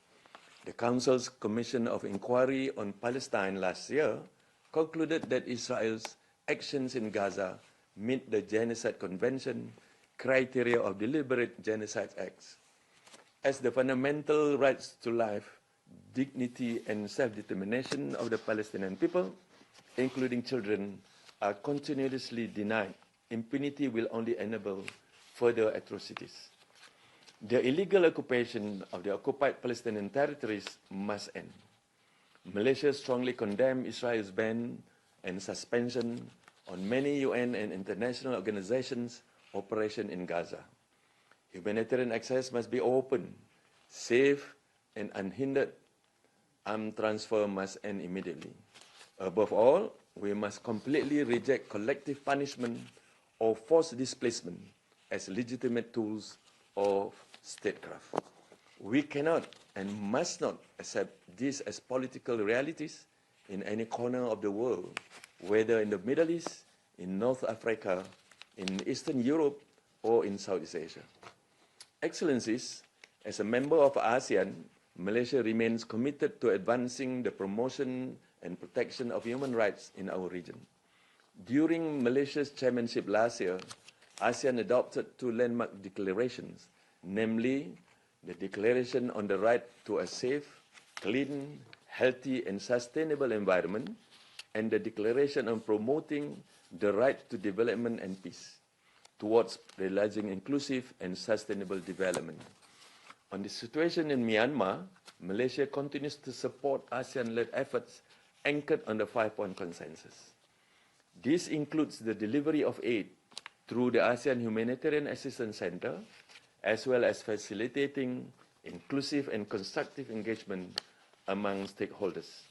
The Council's Commission of Inquiry on Palestine last year concluded that Israel's actions in Gaza meet the Genocide Convention criteria of deliberate genocide acts. As the fundamental rights to life, dignity, and self-determination of the Palestinian people, including children, are continuously denied, impunity will only enable further atrocities. The illegal occupation of the occupied Palestinian territories must end. Malaysia strongly condemns Israel's ban and suspension on many UN and international organizations' operation in Gaza. Humanitarian access must be open, safe, and unhindered. Armed transfer must end immediately. Above all, we must completely reject collective punishment or forced displacement as legitimate tools of statecraft. We cannot and must not accept these as political realities in any corner of the world, whether in the Middle East, in North Africa, in Eastern Europe, or in Southeast Asia. Excellencies, as a member of ASEAN, Malaysia remains committed to advancing the promotion and protection of human rights in our region. During Malaysia's chairmanship last year, ASEAN adopted 2 landmark declarations, namely the Declaration on the Right to a Safe, Clean, Healthy and Sustainable Environment, and the Declaration on Promoting the Right to Development and Peace, towards realizing inclusive and sustainable development. On the situation in Myanmar, Malaysia continues to support ASEAN-led efforts anchored on the 5-point consensus. This includes the delivery of aid through the ASEAN Humanitarian Assistance Center, as well as facilitating inclusive and constructive engagement among stakeholders.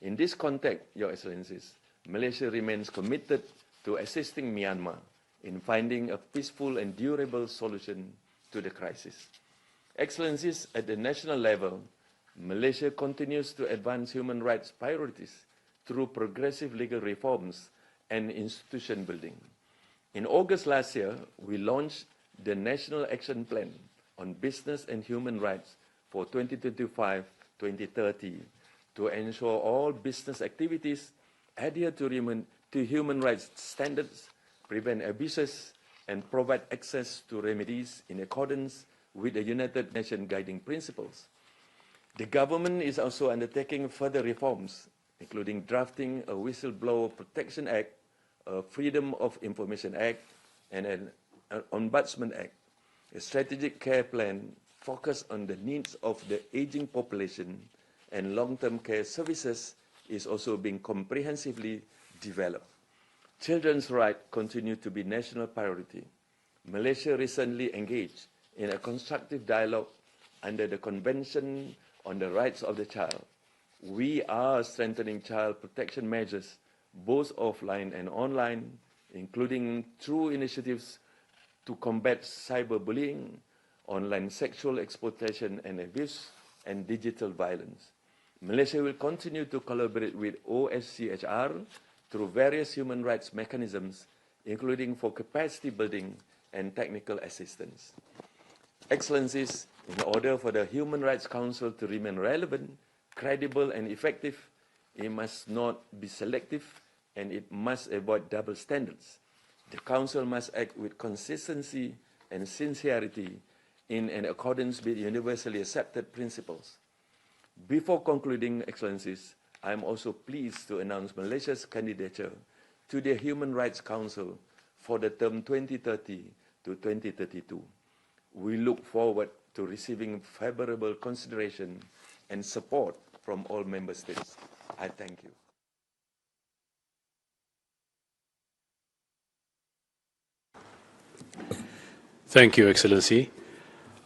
In this context, Your Excellencies, Malaysia remains committed to assisting Myanmar in finding a peaceful and durable solution to the crisis. Excellencies, at the national level, Malaysia continues to advance human rights priorities through progressive legal reforms and institution building. In August last year, we launched the National Action Plan on Business and Human Rights for 2025-2030 to ensure all business activities adhere to human rights standards, prevent abuses, and provide access to remedies in accordance with the United Nations Guiding Principles. The government is also undertaking further reforms, including drafting a Whistleblower Protection Act, a Freedom of Information Act, and an Ombudsman Act. A strategic care plan focused on the needs of the aging population and long-term care services is also being comprehensively developed. Children's rights continue to be national priority. Malaysia recently engaged in a constructive dialogue under the Convention on the Rights of the Child. We are strengthening child protection measures, both offline and online, including through initiatives to combat cyberbullying, online sexual exploitation and abuse, and digital violence. Malaysia will continue to collaborate with OSCHR through various human rights mechanisms, including for capacity building and technical assistance. Excellencies, in order for the Human Rights Council to remain relevant, credible, and effective, it must not be selective and it must avoid double standards. The Council must act with consistency and sincerity in accordance with universally accepted principles. Before concluding, Excellencies, I am also pleased to announce Malaysia's candidature to the Human Rights Council for the term 2030 to 2032. We look forward to receiving favorable consideration and support from all member states. I thank you. Thank you, Excellency.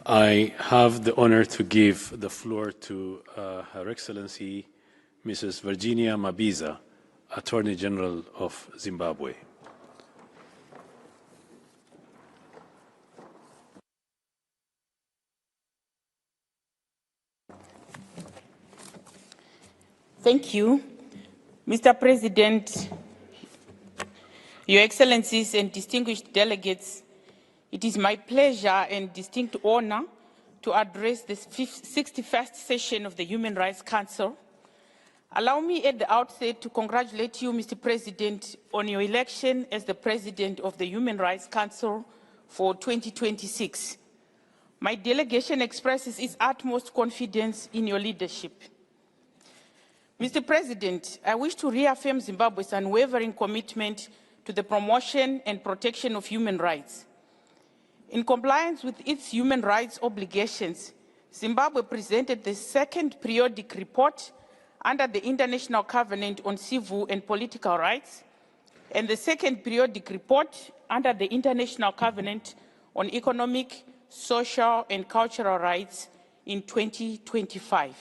I have the honor to give the floor to Her Excellency, Mrs. Virginia Mabiza, Attorney General of Zimbabwe. Thank you, Mr. President, Your Excellencies and distinguished delegates, it is my pleasure and distinct honor to address the 61st session of the Human Rights Council. Allow me at the outset to congratulate you, Mr. President, on your election as the President of the Human Rights Council for 2026. My delegation expresses its utmost confidence in your leadership. Mr. President, I wish to reaffirm Zimbabwe's unwavering commitment to the promotion and protection of human rights. In compliance with its human rights obligations, Zimbabwe presented the second periodic report under the International Covenant on Civil and Political Rights and the second periodic report under the International Covenant on Economic, Social and Cultural Rights in 2025.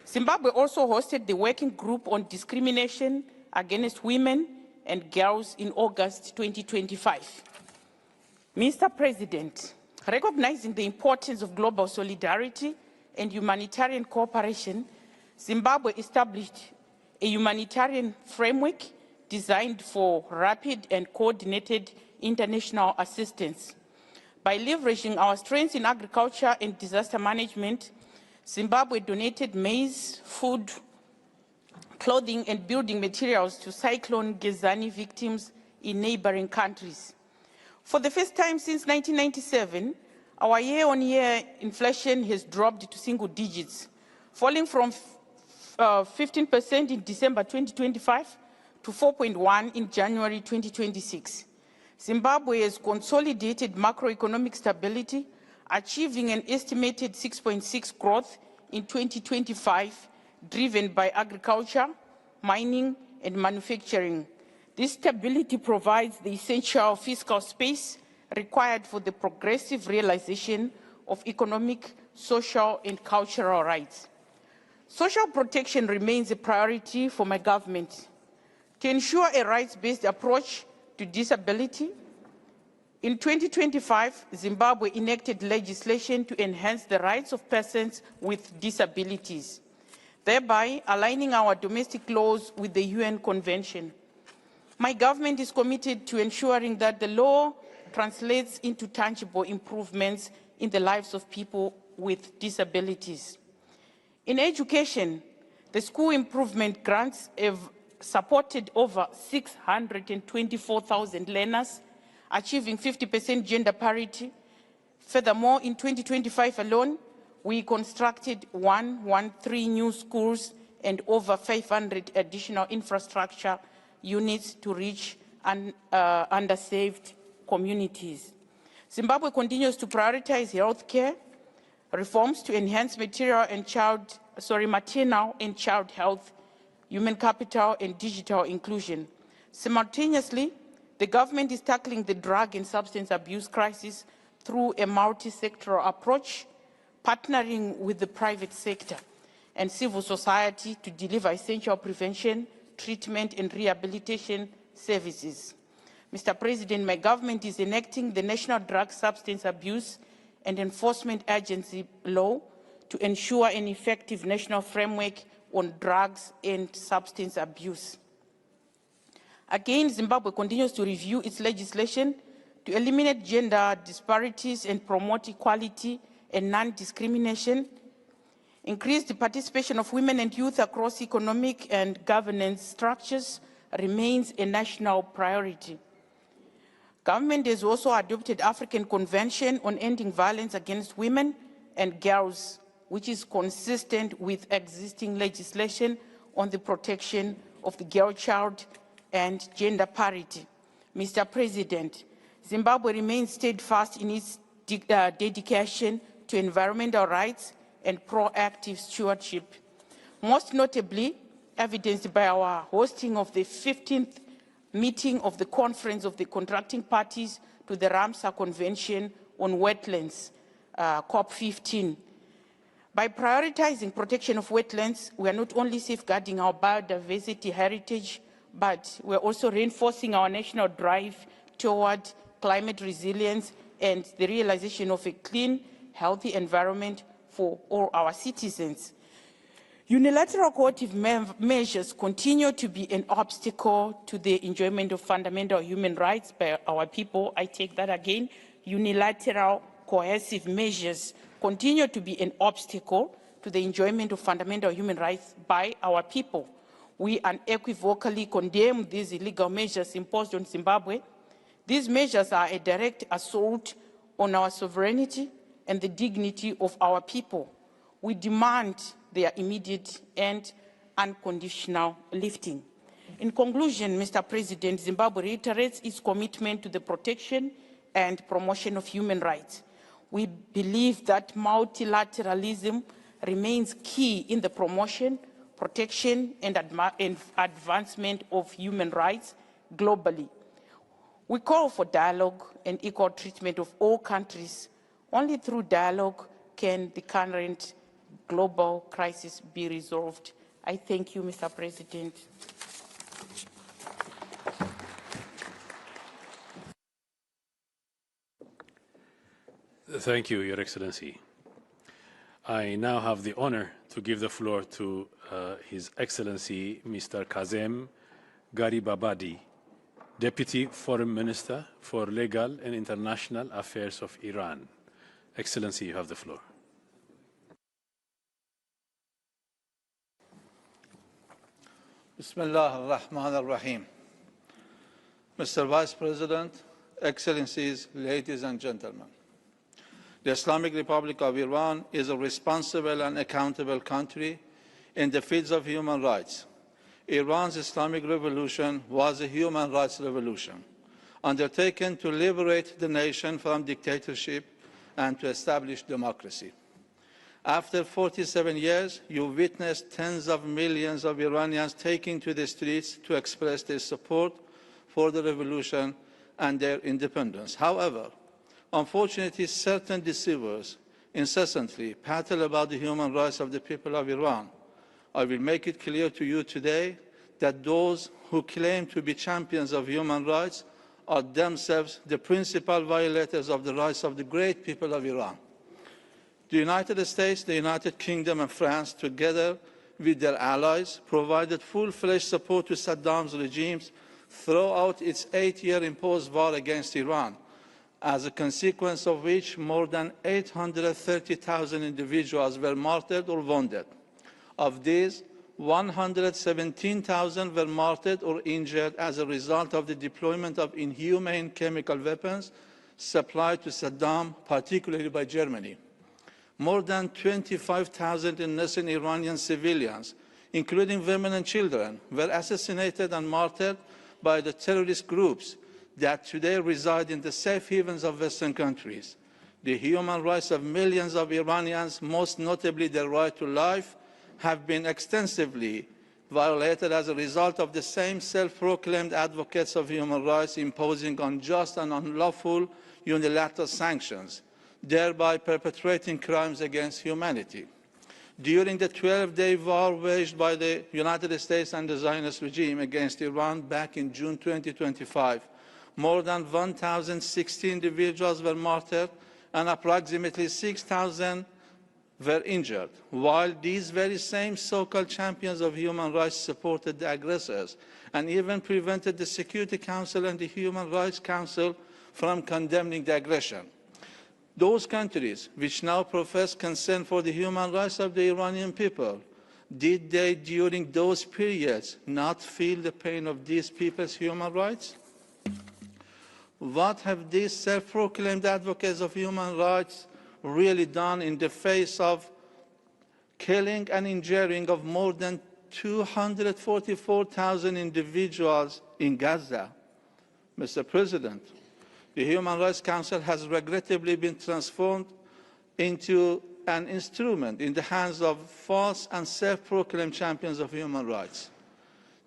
Zimbabwe also hosted the Working Group on Discrimination Against Women and Girls in August 2025. Mr. President, recognizing the importance of global solidarity and humanitarian cooperation, Zimbabwe established a humanitarian framework designed for rapid and coordinated international assistance. By leveraging our strengths in agriculture and disaster management, Zimbabwe donated maize, food, clothing, and building materials to Cyclone Gezani victims in neighboring countries. For the first time since 1997, our year-on-year inflation has dropped to single digits, falling from 15% in December 2025 to 4.1% in January 2026. Zimbabwe has consolidated macroeconomic stability, achieving an estimated 6.6% growth in 2025, driven by agriculture, mining, and manufacturing. This stability provides the essential fiscal space required for the progressive realization of economic, social, and cultural rights. Social protection remains a priority for my government. To ensure a rights-based approach to disability, in 2025, Zimbabwe enacted legislation to enhance the rights of persons with disabilities, thereby aligning our domestic laws with the UN Convention. My government is committed to ensuring that the law translates into tangible improvements in the lives of people with disabilities. In education, the school improvement grants have supported over 624,000 learners, achieving 50% gender parity. Furthermore, in 2025 alone, we constructed 113 new schools and over 500 additional infrastructure units to reach underserved communities. Zimbabwe continues to prioritize healthcare reforms to enhance maternal and child health, human capital, and digital inclusion. Simultaneously, the government is tackling the drug and substance abuse crisis through a multi-sectoral approach, partnering with the private sector and civil society to deliver essential prevention, treatment, and rehabilitation services. Mr. President, my government is enacting the National Drug Substance Abuse and Enforcement Agency law to ensure an effective national framework on drugs and substance abuse. Again, Zimbabwe continues to review its legislation to eliminate gender disparities and promote equality and non-discrimination. Increased participation of women and youth across economic and governance structures remains a national priority. Government has also adopted African Convention on Ending Violence Against Women and Girls, which is consistent with existing legislation on the protection of the girl child and gender parity. Mr. President, Zimbabwe remains steadfast in its dedication to environmental rights and proactive stewardship, most notably evidenced by our hosting of the 15th meeting of the Conference of the Contracting Parties to the Ramsar Convention on Wetlands, COP15. By prioritizing protection of wetlands, we are not only safeguarding our biodiversity heritage, but we're also reinforcing our national drive toward climate resilience and the realization of a clean, healthy environment for all our citizens. Unilateral coercive measures continue to be an obstacle to the enjoyment of fundamental human rights by our people. I take that again. Unilateral coercive measures continue to be an obstacle to the enjoyment of fundamental human rights by our people. We unequivocally condemn these illegal measures imposed on Zimbabwe. These measures are a direct assault on our sovereignty and the dignity of our people. We demand their immediate and unconditional lifting. In conclusion, Mr. President, Zimbabwe reiterates its commitment to the protection and promotion of human rights. We believe that multilateralism remains key in the promotion, protection, and advancement of human rights globally. We call for dialogue and equal treatment of all countries. Only through dialogue can the current global crisis be resolved. I thank you, Mr. President. Thank you, Your Excellency. I now have the honor to give the floor to His Excellency Mr. Kazem Garibabadi, Deputy Foreign Minister for Legal and International Affairs of Iran. Excellency, you have the floor. Bismillah ar-Rahman ar-Rahim. Mr. Vice President, Excellencies, ladies and gentlemen. The Islamic Republic of Iran is a responsible and accountable country in the fields of human rights. Iran's Islamic Revolution was a human rights revolution, undertaken to liberate the nation from dictatorship and to establish democracy. After 47 years, you witnessed tens of millions of Iranians taking to the streets to express their support for the revolution and their independence. However, unfortunately, certain deceivers incessantly prattle about the human rights of the people of Iran. I will make it clear to you today that those who claim to be champions of human rights are themselves the principal violators of the rights of the great people of Iran. The United States, the United Kingdom, and France, together with their allies, provided full-fledged support to Saddam's regimes throughout its 8-year imposed war against Iran, as a consequence of which more than 830,000 individuals were martyred or wounded. Of these, 117,000 were martyred or injured as a result of the deployment of inhumane chemical weapons supplied to Saddam, particularly by Germany. More than 25,000 innocent Iranian civilians, including women and children, were assassinated and martyred by the terrorist groups that today reside in the safe havens of Western countries. The human rights of millions of Iranians, most notably their right to life, have been extensively violated as a result of the same self-proclaimed advocates of human rights imposing unjust and unlawful unilateral sanctions, thereby perpetrating crimes against humanity. During the 12-day war waged by the United States and the Zionist regime against Iran back in June 2025, more than 1,060 individuals were martyred and approximately 6,000 were injured, while these very same so-called champions of human rights supported the aggressors and even prevented the Security Council and the Human Rights Council from condemning the aggression. Those countries which now profess concern for the human rights of the Iranian people, did they during those periods not feel the pain of these people's human rights? What have these self-proclaimed advocates of human rights really done in the face of killing and injuring of more than 244,000 individuals in Gaza? Mr. President, the Human Rights Council has regrettably been transformed into an instrument in the hands of false and self-proclaimed champions of human rights.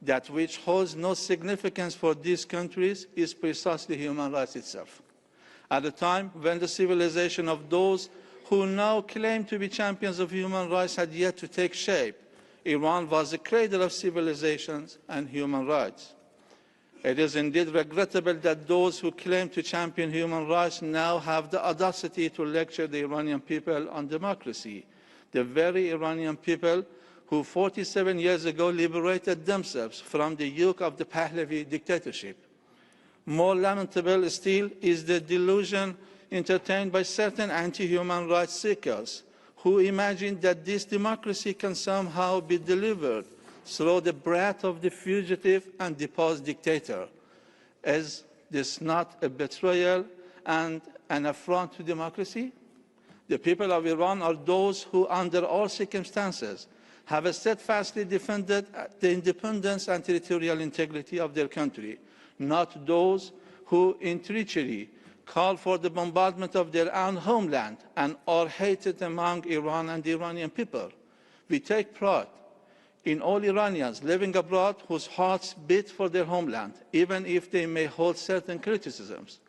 That which holds no significance for these countries is precisely human rights itself. At a time when the civilization of those who now claim to be champions of human rights had yet to take shape, Iran was the cradle of civilizations and human rights. It is indeed regrettable that those who claim to champion human rights now have the audacity to lecture the Iranian people on democracy, the very Iranian people who 47 years ago liberated themselves from the yoke of the Pahlavi dictatorship. More lamentable still is the delusion entertained by certain anti-human rights seekers who imagine that this democracy can somehow be delivered through the breath of the fugitive and deposed dictator. Is this not a betrayal and an affront to democracy? The people of Iran are those who, under all circumstances, have steadfastly defended the independence and territorial integrity of their country, not those who, in treachery, call for the bombardment of their own homeland and are hated among Iran and the Iranian people. We take pride in all Iranians living abroad whose hearts beat for their homeland, even if they may hold certain criticisms.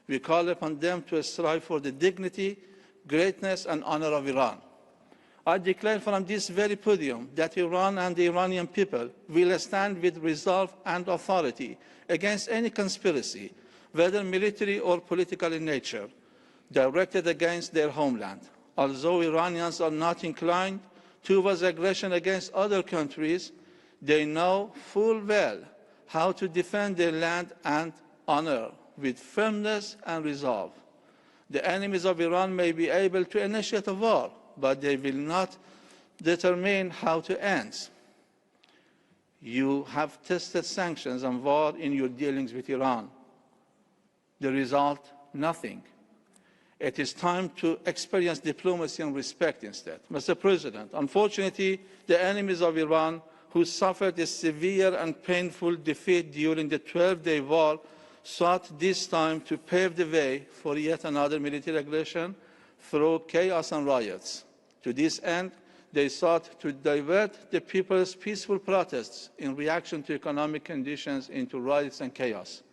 We call upon them to strive for the dignity, greatness and honor of Iran. I declare from this very podium that Iran and the Iranian people will stand with resolve and authority against any conspiracy, whether military or political in nature, directed against their homeland. Although Iranians are not inclined towards aggression against other countries, they know full well how to defend their land and honor with firmness and resolve. The enemies of Iran may be able to initiate a war, but they will not determine how to end. You have tested sanctions and war in your dealings with Iran. The result, nothing. It is time to experience diplomacy and respect instead. Mr. President, unfortunately, the enemies of Iran who suffered a severe and painful defeat during the 12-day war sought this time to pave the way for yet another military aggression through chaos and riots. To this end, they sought to divert the people's peaceful protests in reaction to economic conditions into riots and chaos.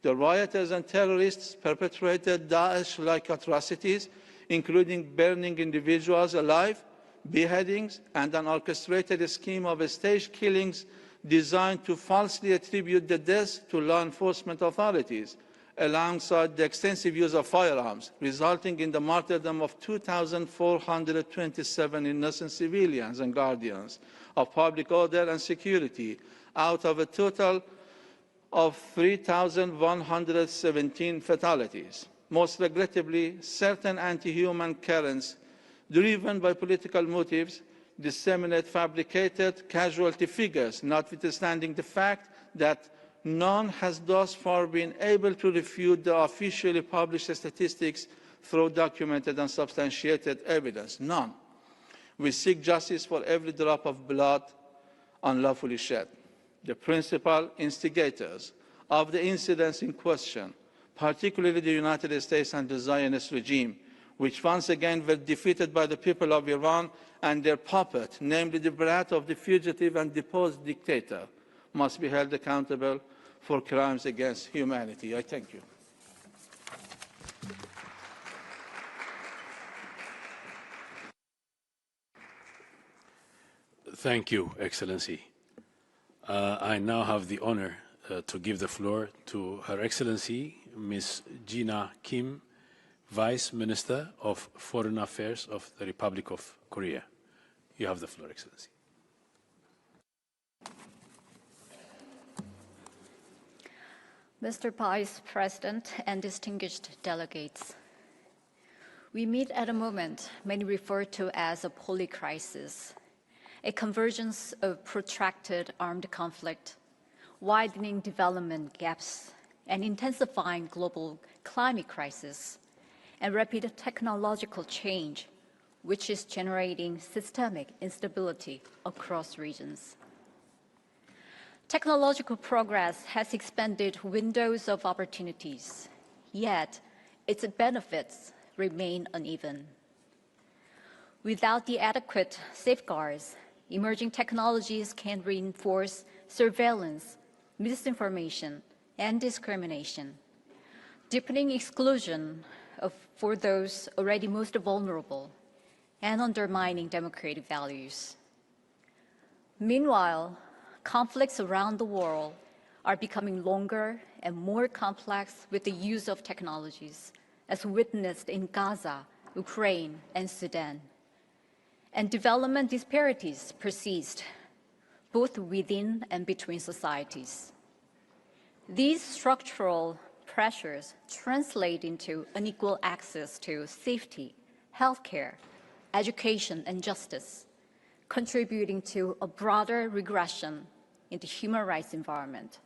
The rioters and terrorists perpetrated Daesh-like atrocities, including burning individuals alive, beheadings, and an orchestrated scheme of staged killings designed to falsely attribute the deaths to law enforcement authorities, alongside the extensive use of firearms, resulting in the martyrdom of 2,427 innocent civilians and guardians of public order and security, out of a total of 3,117 fatalities. Most regrettably, certain anti-human currents, driven by political motives, disseminate fabricated casualty figures, notwithstanding the fact that none has thus far been able to refute the officially published statistics through documented and substantiated evidence. None. We seek justice for every drop of blood unlawfully shed. The principal instigators of the incidents in question, particularly the United States and the Zionist regime, which once again were defeated by the people of Iran and their puppet, namely the brat of the fugitive and deposed dictator, must be held accountable for crimes against humanity. I thank you. Thank you, Excellency. I now have the honor to give the floor to Her Excellency, Ms. Gina Kim, Vice Minister of Foreign Affairs of the Republic of Korea. You have the floor, Excellency. Mr. Vice President and distinguished delegates, we meet at a moment many refer to as a polycrisis, a convergence of protracted armed conflict, widening development gaps, and intensifying global climate crisis, and rapid technological change, which is generating systemic instability across regions. Technological progress has expanded windows of opportunities, yet its benefits remain uneven. Without the adequate safeguards, emerging technologies can reinforce surveillance, misinformation, and discrimination, deepening exclusion for those already most vulnerable, and undermining democratic values. Meanwhile, conflicts around the world are becoming longer and more complex with the use of technologies, as witnessed in Gaza, Ukraine, and Sudan. and development disparities persist, both within and between societies. These structural pressures translate into unequal access to safety, healthcare, education, and justice, contributing to a broader regression in the human rights environment,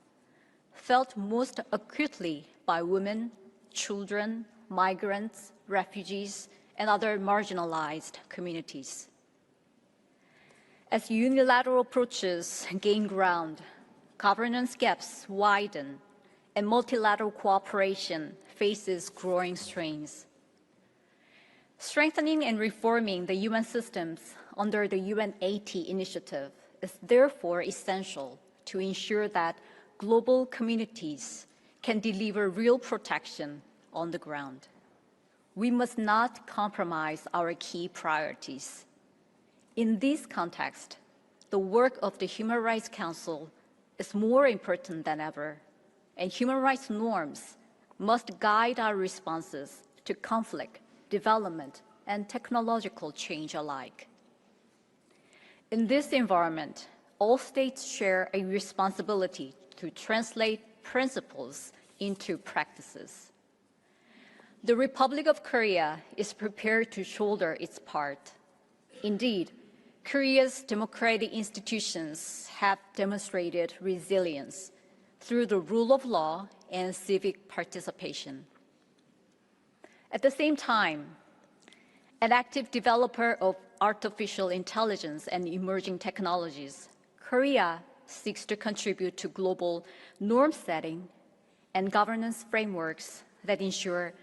felt most acutely by women, children, migrants, refugees, and other marginalized communities. As unilateral approaches gain ground, governance gaps widen, and multilateral cooperation faces growing strains. Strengthening and reforming the UN systems under the UN80 initiative is therefore essential to ensure that global communities can deliver real protection on the ground. We must not compromise our key priorities. In this context, the work of the Human Rights Council is more important than ever, and human rights norms must guide our responses to conflict, development, and technological change alike. In this environment, all states share a responsibility to translate principles into practices. The Republic of Korea is prepared to shoulder its part. Indeed, Korea's democratic institutions have demonstrated resilience through the rule of law and civic participation. At the same time, an active developer of artificial intelligence and emerging technologies, Korea seeks to contribute to global norm setting and governance frameworks that ensure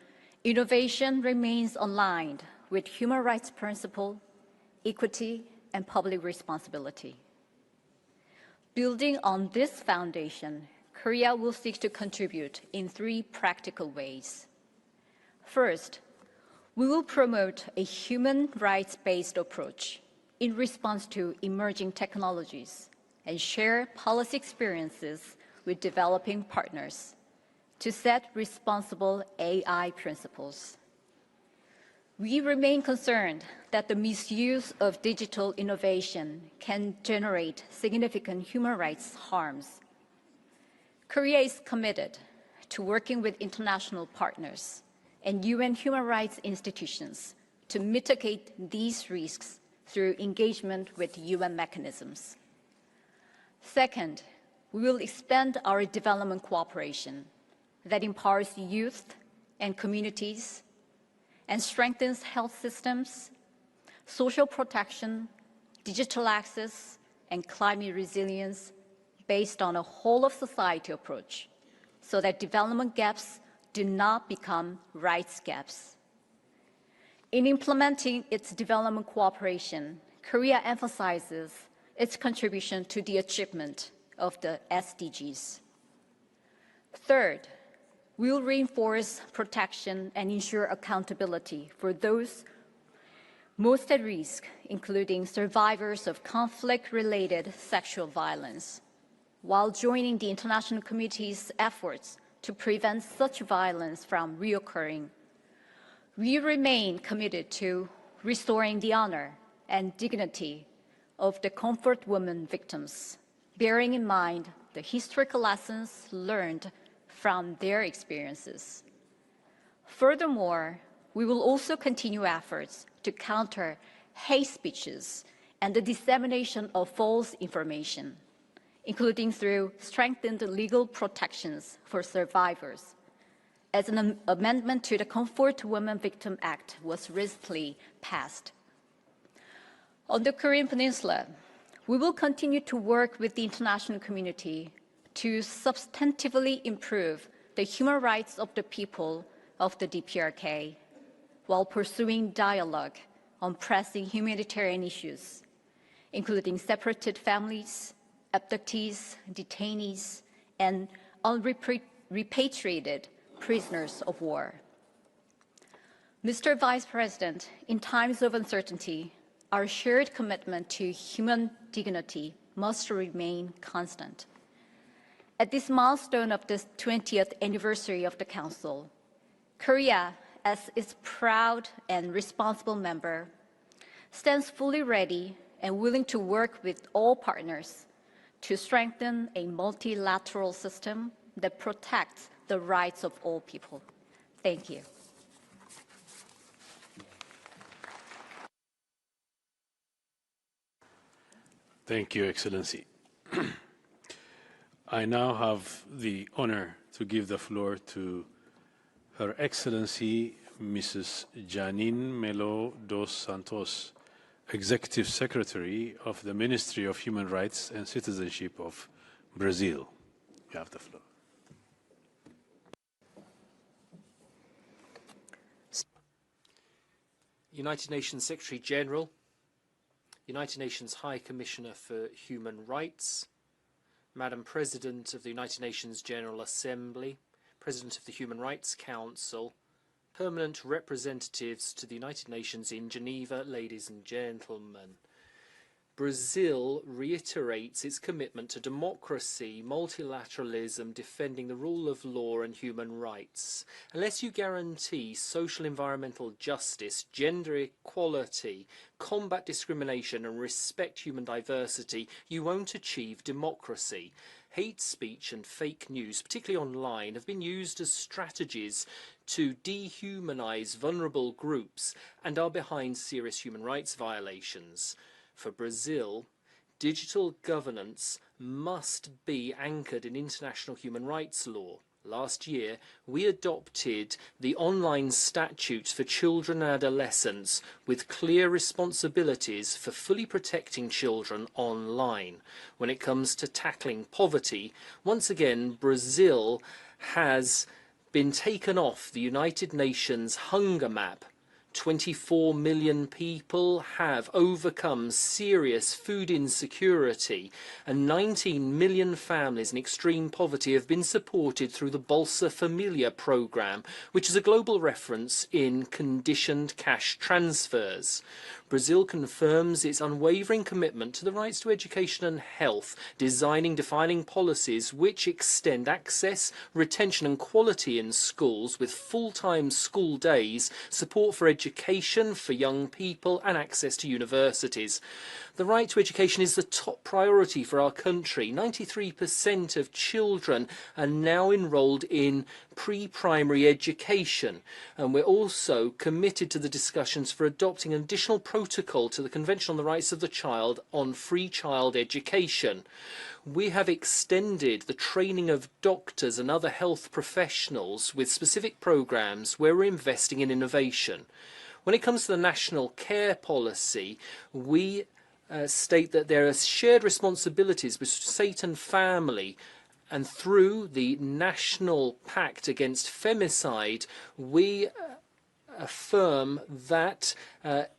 innovation remains aligned with human rights principles, equity, and public responsibility. Building on this foundation, Korea will seek to contribute in 3 practical ways. First, we will promote a human rights-based approach in response to emerging technologies and share policy experiences with developing partners to set responsible AI principles. We remain concerned that the misuse of digital innovation can generate significant human rights harms. Korea is committed to working with international partners and UN human rights institutions to mitigate these risks through engagement with UN mechanisms. Second, we will expand our development cooperation that empowers youth and communities and strengthens health systems, social protection, digital access, and climate resilience based on a whole-of-society approach so that development gaps do not become rights gaps. In implementing its development cooperation, Korea emphasizes its contribution to the achievement of the SDGs. Third, we will reinforce protection and ensure accountability for those most at risk, including survivors of conflict-related sexual violence, while joining the international community's efforts to prevent such violence from reoccurring. We remain committed to restoring the honor and dignity of the comfort women victims, bearing in mind the historical lessons learned from their experiences. Furthermore, we will also continue efforts to counter hate speeches and the dissemination of false information, including through strengthened legal protections for survivors, as an amendment to the Comfort Women Victim Act was recently passed. On the Korean Peninsula, we will continue to work with the international community to substantively improve the human rights of the people of the DPRK, while pursuing dialogue on pressing humanitarian issues, including separated families, abductees, detainees, and unrepatriated prisoners of war. Mr. Vice President, in times of uncertainty, our shared commitment to human dignity must remain constant. At this milestone of the 20th anniversary of the Council, Korea, as its proud and responsible member, stands fully ready and willing to work with all partners to strengthen a multilateral system that protects the rights of all people. Thank you. Thank you, Excellency. I now have the honor to give the floor to Her Excellency Mrs. Janine Melo dos Santos, Executive Secretary of the Ministry of Human Rights and Citizenship of Brazil. You have the floor. United Nations Secretary General, United Nations High Commissioner for Human Rights, Madam President of the United Nations General Assembly, President of the Human Rights Council, permanent representatives to the United Nations in Geneva, ladies and gentlemen. Brazil reiterates its commitment to democracy, multilateralism, defending the rule of law and human rights. Unless you guarantee social environmental justice, gender equality, combat discrimination and respect human diversity, you won't achieve democracy. Hate speech and fake news, particularly online, have been used as strategies to dehumanize vulnerable groups and are behind serious human rights violations. For Brazil, digital governance must be anchored in international human rights law. Last year, we adopted the online statutes for children and adolescents with clear responsibilities for fully protecting children online. When it comes to tackling poverty, once again, Brazil has been taken off the United Nations hunger map. 24 million people have overcome serious food insecurity, and 19 million families in extreme poverty have been supported through the Bolsa Familia program, which is a global reference in conditioned cash transfers. Brazil confirms its unwavering commitment to the rights to education and health, defining policies which extend access, retention and quality in schools with full-time school days, support for education for young people and access to universities. The right to education is the top priority for our country. 93% of children are now enrolled in pre-primary education, and we're also committed to the discussions for adopting an additional protocol to the Convention on the Rights of the Child on free child education. We have extended the training of doctors and other health professionals with specific programs where we're investing in innovation. When it comes to the national care policy, we state that there are shared responsibilities with state and family, and through the National Pact Against Femicide, we affirm that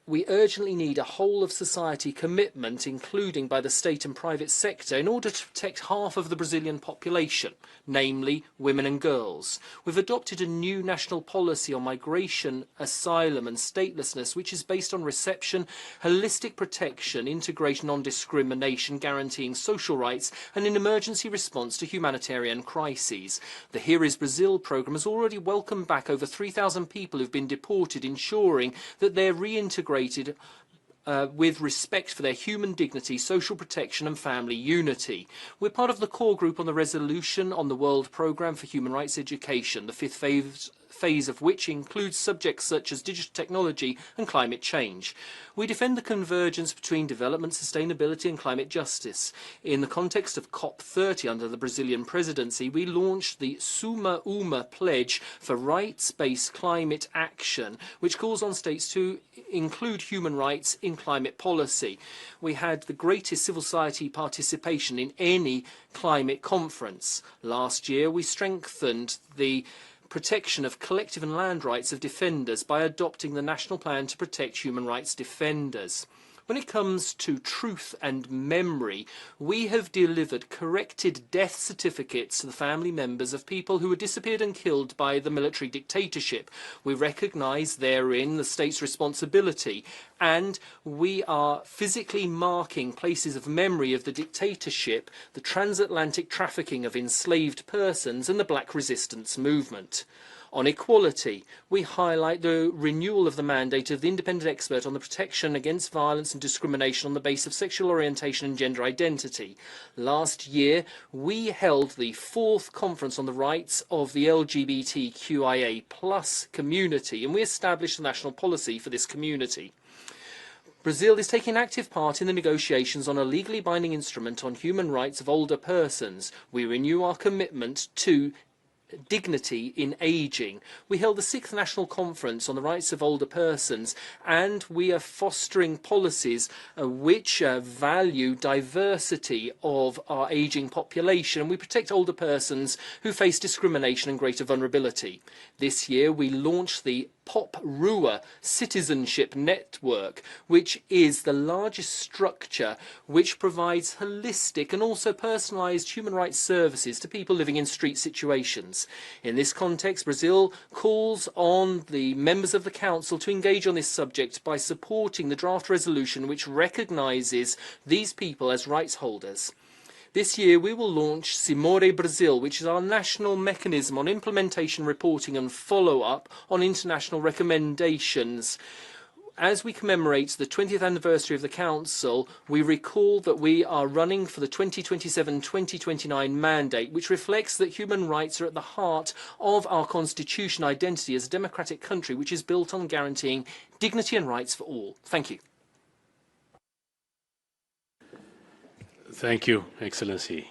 we urgently need a whole-of-society commitment, including by the state and private sector, in order to protect half of the Brazilian population, namely women and girls. We've adopted a new national policy on migration, asylum and statelessness, which is based on reception, holistic protection, integration, non-discrimination, guaranteeing social rights, and an emergency response to humanitarian crises. The Here is Brazil programme has already welcomed back over 3,000 people who've been deported, ensuring that they're reintegrated with respect for their human dignity, social protection and family unity. We're part of the core group on the resolution on the World Programme for Human Rights Education, the fifth phase of which includes subjects such as digital technology and climate change. We defend the convergence between development, sustainability and climate justice. In the context of COP30 under the Brazilian presidency, we launched the Suma Uma Pledge for Rights-Based Climate Action, which calls on states to include human rights in climate policy. We had the greatest civil society participation in any climate conference. Last year, we strengthened the protection of collective and land rights of defenders by adopting the National Plan to Protect Human Rights Defenders. When it comes to truth and memory, we have delivered corrected death certificates to the family members of people who were disappeared and killed by the military dictatorship. We recognise therein the state's responsibility, and we are physically marking places of memory of the dictatorship, the transatlantic trafficking of enslaved persons and the Black Resistance movement. On equality, we highlight the renewal of the mandate of the independent expert on the protection against violence and discrimination on the basis of sexual orientation and gender identity. Last year, we held the 4th conference on the rights of the LGBTQIA+ community, and we established a national policy for this community. Brazil is taking active part in the negotiations on a legally binding instrument on human rights of older persons. We renew our commitment to dignity in ageing. We held the 6th National Conference on the Rights of Older Persons, and we are fostering policies which value diversity of our ageing population. We protect older persons who face discrimination and greater vulnerability. This year we launched the Pop Rua Citizenship Network, which is the largest structure which provides holistic and also personalised human rights services to people living in street situations. In this context, Brazil calls on the members of the Council to engage on this subject by supporting the draft resolution which recognises these people as rights holders. This year we will launch Simore Brazil, which is our national mechanism on implementation, reporting and follow-up on international recommendations. As we commemorate the 20th anniversary of the Council, we recall that we are running for the 2027-2029 mandate, which reflects that human rights are at the heart of our constitution identity as a democratic country which is built on guaranteeing dignity and rights for all. Thank you. Thank you, Excellency.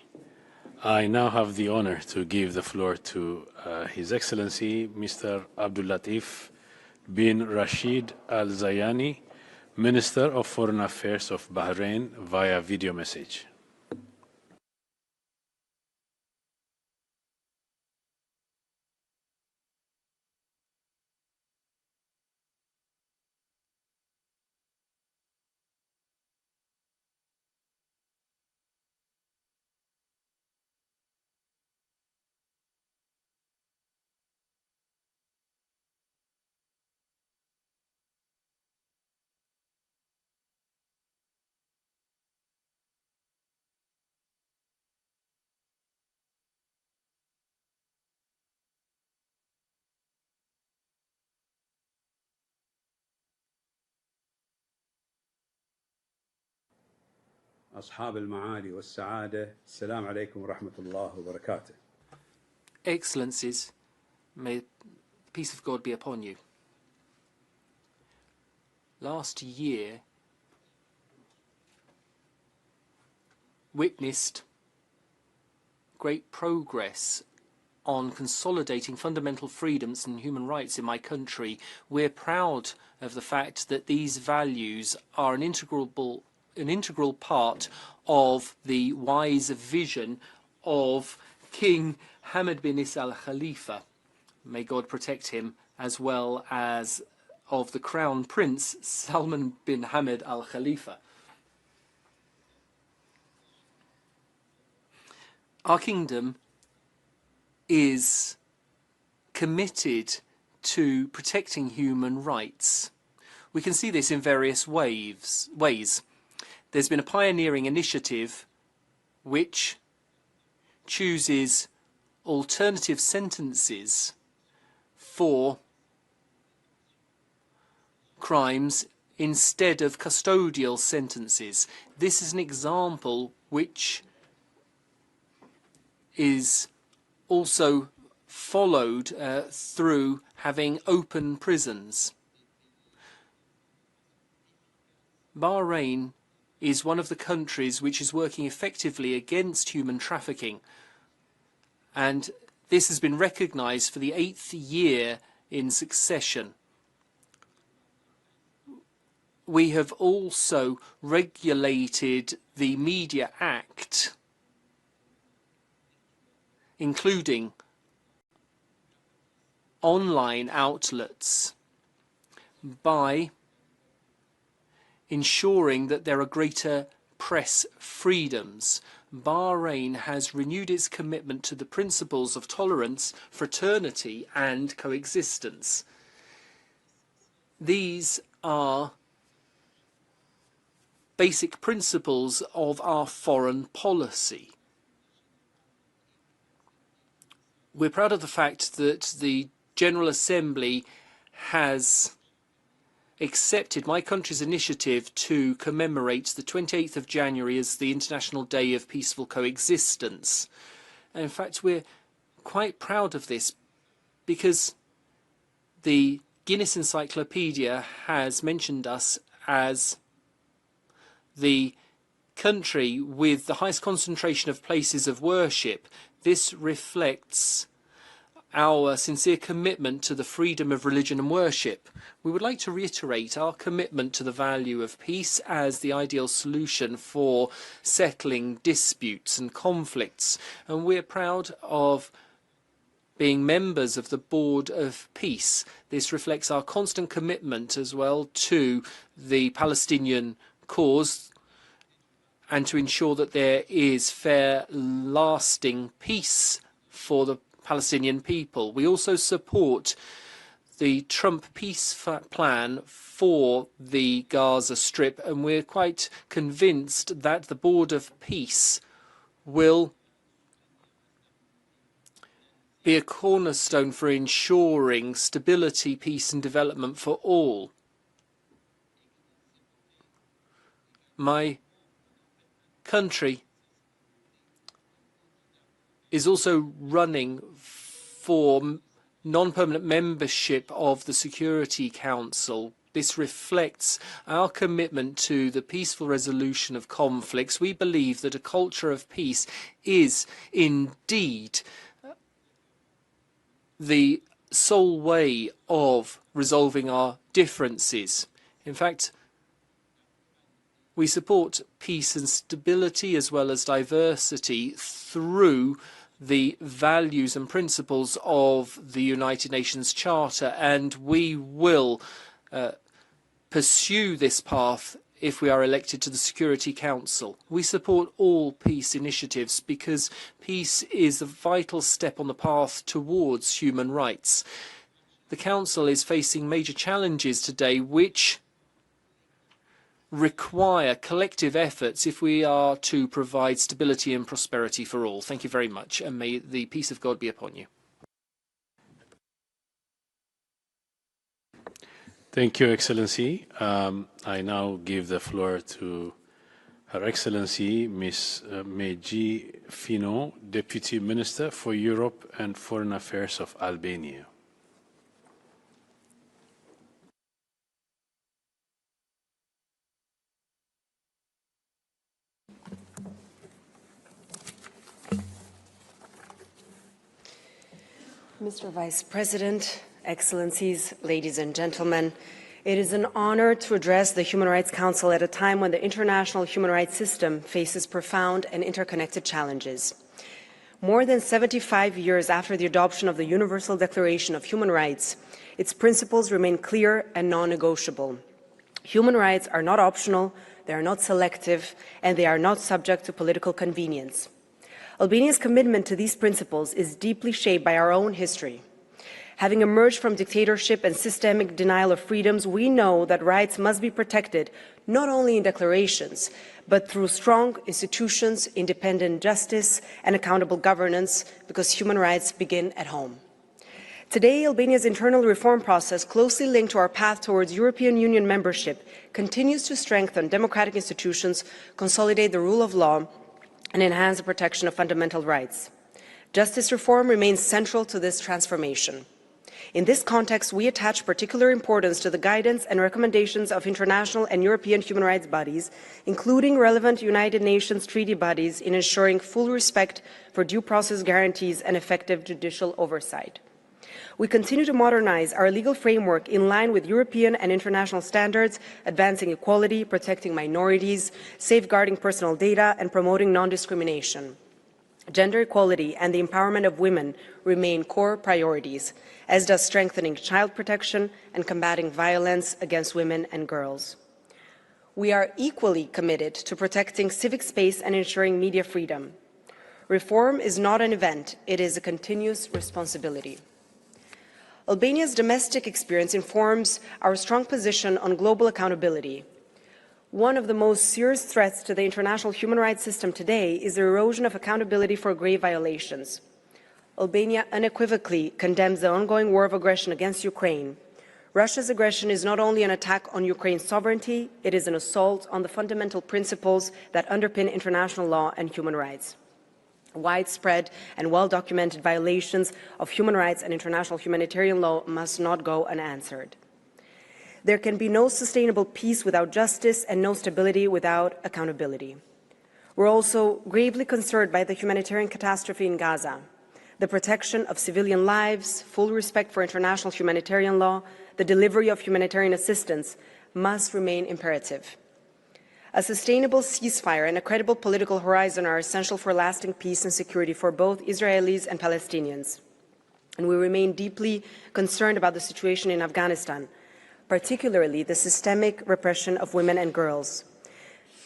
I now have the honor to give the floor to His Excellency, Mr. Abdul Latif bin Rashid Al Zayani, Minister of Foreign Affairs of Bahrain, via video message. أصحاب المعالي والسعادة السلام عليكم ورحمة الله وبركاته. Excellencies, may the peace of God be upon you. Last year witnessed great progress on consolidating fundamental freedoms and human rights in my country. We're proud of the fact that these values are an integral part of the wise vision of King Hamad bin Isa al Khalifa. May God protect him, as well as of the Crown Prince Salman bin Hamad al Khalifa. Our kingdom is committed to protecting human rights. We can see this in various ways. There's been a pioneering initiative which chooses alternative sentences for crimes instead of custodial sentences. This is an example which is also followed through having open prisons. Bahrain is one of the countries which is working effectively against human trafficking, and this has been recognised for the 8th year in succession. We have also regulated the Media Act, including online outlets, by ensuring that there are greater press freedoms. Bahrain has renewed its commitment to the principles of tolerance, fraternity and coexistence. These are basic principles of our foreign policy. We're proud of the fact that the General Assembly has accepted my country's initiative to commemorate the 28th of January as the International Day of Peaceful Coexistence. And in fact, we're quite proud of this because the Guinness Encyclopedia has mentioned us as the country with the highest concentration of places of worship. This reflects our sincere commitment to the freedom of religion and worship. We would like to reiterate our commitment to the value of peace as the ideal solution for settling disputes and conflicts, and we're proud of being members of the Board of Peace. This reflects our constant commitment as well to the Palestinian cause and to ensure that there is fair, lasting peace for the Palestinian people. We also support the Trump peace plan for the Gaza Strip, and we're quite convinced that the Board of Peace will be a cornerstone for ensuring stability, peace and development for all. My country is also running for non-permanent membership of the Security Council. This reflects our commitment to the peaceful resolution of conflicts. We believe that a culture of peace is indeed the sole way of resolving our differences. In fact, we support peace and stability as well as diversity through the values and principles of the United Nations Charter, and we will pursue this path if we are elected to the Security Council. We support all peace initiatives because peace is a vital step on the path towards human rights. The Council is facing major challenges today which require collective efforts if we are to provide stability and prosperity for all. Thank you very much, and may the peace of God be upon you. Thank you, Excellency. I now give the floor to Her Excellency Ms. Meji Fino, Deputy Minister for Europe and Foreign Affairs of Albania. Mr. Vice President, Excellencies, ladies and gentlemen, it is an honor to address the Human Rights Council at a time when the international human rights system faces profound and interconnected challenges. More than 75 years after the adoption of the Universal Declaration of Human Rights, its principles remain clear and non-negotiable. Human rights are not optional, they are not selective, and they are not subject to political convenience. Albania's commitment to these principles is deeply shaped by our own history. Having emerged from dictatorship and systemic denial of freedoms, we know that rights must be protected not only in declarations, but through strong institutions, independent justice, and accountable governance, because human rights begin at home. Today, Albania's internal reform process, closely linked to our path towards European Union membership, continues to strengthen democratic institutions, consolidate the rule of law, and enhance the protection of fundamental rights. Justice reform remains central to this transformation. In this context, we attach particular importance to the guidance and recommendations of international and European human rights bodies, including relevant United Nations treaty bodies, in ensuring full respect for due process guarantees and effective judicial oversight. We continue to modernize our legal framework in line with European and international standards, advancing equality, protecting minorities, safeguarding personal data, and promoting non-discrimination. Gender equality and the empowerment of women remain core priorities, as does strengthening child protection and combating violence against women and girls. We are equally committed to protecting civic space and ensuring media freedom. Reform is not an event, it is a continuous responsibility. Albania's domestic experience informs our strong position on global accountability. One of the most serious threats to the international human rights system today is the erosion of accountability for grave violations. Albania unequivocally condemns the ongoing war of aggression against Ukraine. Russia's aggression is not only an attack on Ukraine's sovereignty, it is an assault on the fundamental principles that underpin international law and human rights. Widespread and well-documented violations of human rights and international humanitarian law must not go unanswered. There can be no sustainable peace without justice and no stability without accountability. We're also gravely concerned by the humanitarian catastrophe in Gaza. The protection of civilian lives, full respect for international humanitarian law, the delivery of humanitarian assistance must remain imperative. A sustainable ceasefire and a credible political horizon are essential for lasting peace and security for both Israelis and Palestinians. And we remain deeply concerned about the situation in Afghanistan, particularly the systemic repression of women and girls.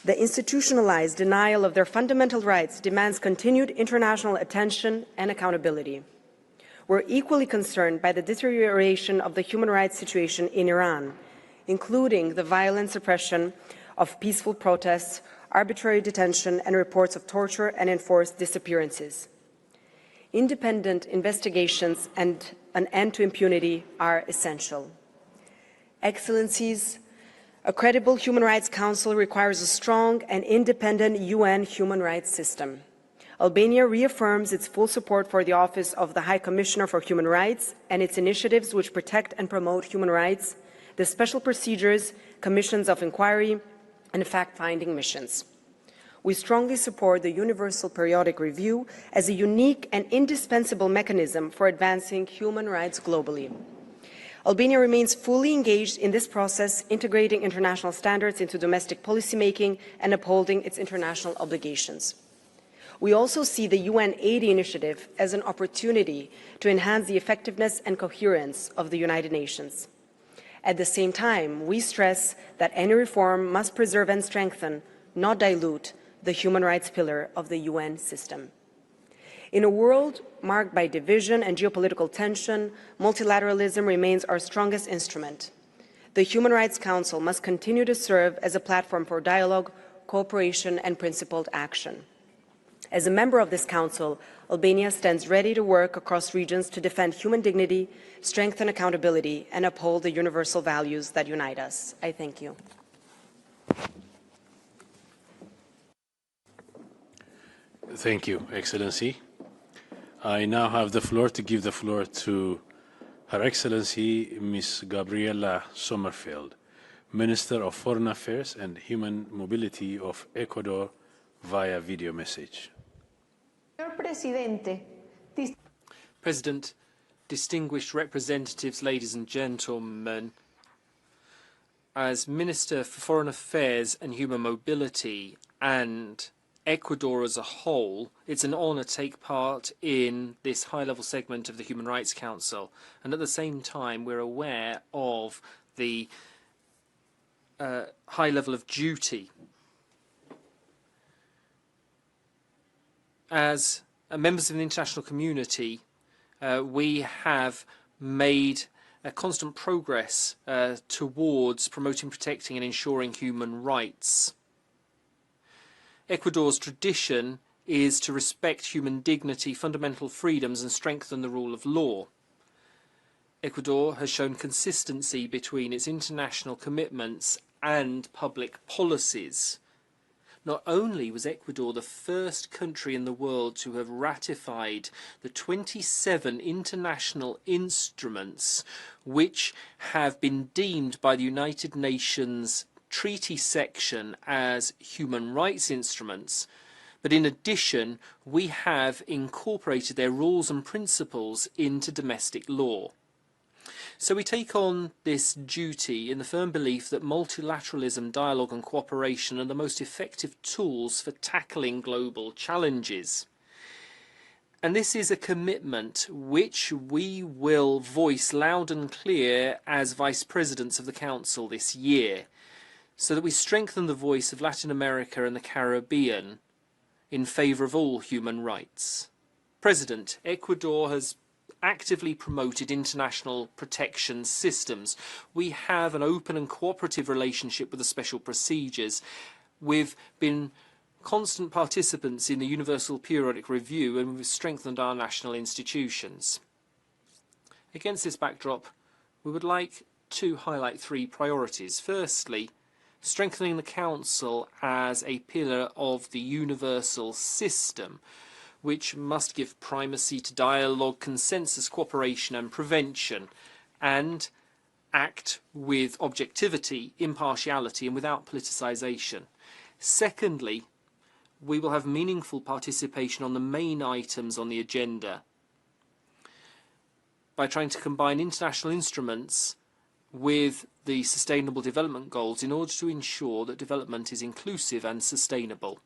The institutionalized denial of their fundamental rights demands continued international attention and accountability. We're equally concerned by the deterioration of the human rights situation in Iran, including the violent suppression of peaceful protests, arbitrary detention, and reports of torture and enforced disappearances. Independent investigations and an end to impunity are essential. Excellencies, a credible Human Rights Council requires a strong and independent UN human rights system. Albania reaffirms its full support for the Office of the High Commissioner for Human Rights and its initiatives which protect and promote human rights, the special procedures, commissions of inquiry, and fact-finding missions. We strongly support the Universal Periodic Review as a unique and indispensable mechanism for advancing human rights globally. Albania remains fully engaged in this process, integrating international standards into domestic policymaking and upholding its international obligations. We also see the UN 80 initiative as an opportunity to enhance the effectiveness and coherence of the United Nations. At the same time, we stress that any reform must preserve and strengthen, not dilute, the human rights pillar of the UN system. In a world marked by division and geopolitical tension, multilateralism remains our strongest instrument. The Human Rights Council must continue to serve as a platform for dialogue, cooperation, and principled action. As a member of this Council, Albania stands ready to work across regions to defend human dignity, strengthen accountability, and uphold the universal values that unite us. I thank you. Thank you, Excellency. I now have the floor to give the floor to Her Excellency Ms. Gabriela Sommerfeld, Minister of Foreign Affairs and Human Mobility of Ecuador, via video message. President, distinguished representatives, ladies and gentlemen, as Minister for Foreign Affairs and Human Mobility and Ecuador as a whole, it's an honour to take part in this high-level segment of the Human Rights Council. And at the same time, we're aware of the high level of duty. As members of the international community, we have made constant progress towards promoting, protecting and ensuring human rights. Ecuador's tradition is to respect human dignity, fundamental freedoms and strengthen the rule of law. Ecuador has shown consistency between its international commitments and public policies. Not only was Ecuador the first country in the world to have ratified the 27 international instruments which have been deemed by the United Nations treaty section as human rights instruments, but in addition we have incorporated their rules and principles into domestic law. So we take on this duty in the firm belief that multilateralism, dialogue and cooperation are the most effective tools for tackling global challenges. And this is a commitment which we will voice loud and clear as Vice Presidents of the Council this year, so that we strengthen the voice of Latin America and the Caribbean in favour of all human rights. President, Ecuador has actively promoted international protection systems. We have an open and cooperative relationship with the special procedures. We've been constant participants in the Universal Periodic Review, and we've strengthened our national institutions. Against this backdrop, we would like to highlight three priorities. Firstly, strengthening the Council as a pillar of the universal system, which must give primacy to dialogue, consensus, cooperation and prevention, and act with objectivity, impartiality and without politicisation. Secondly, we will have meaningful participation on the main items on the agenda by trying to combine international instruments with the Sustainable Development Goals in order to ensure that development is inclusive and sustainable.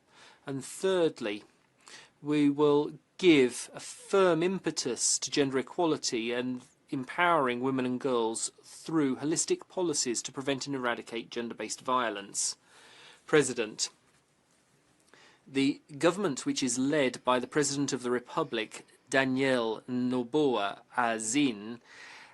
And thirdly, we will give a firm impetus to gender equality and empowering women and girls through holistic policies to prevent and eradicate gender-based violence. President, the government, which is led by the President of the Republic, Daniel Noboa Azin,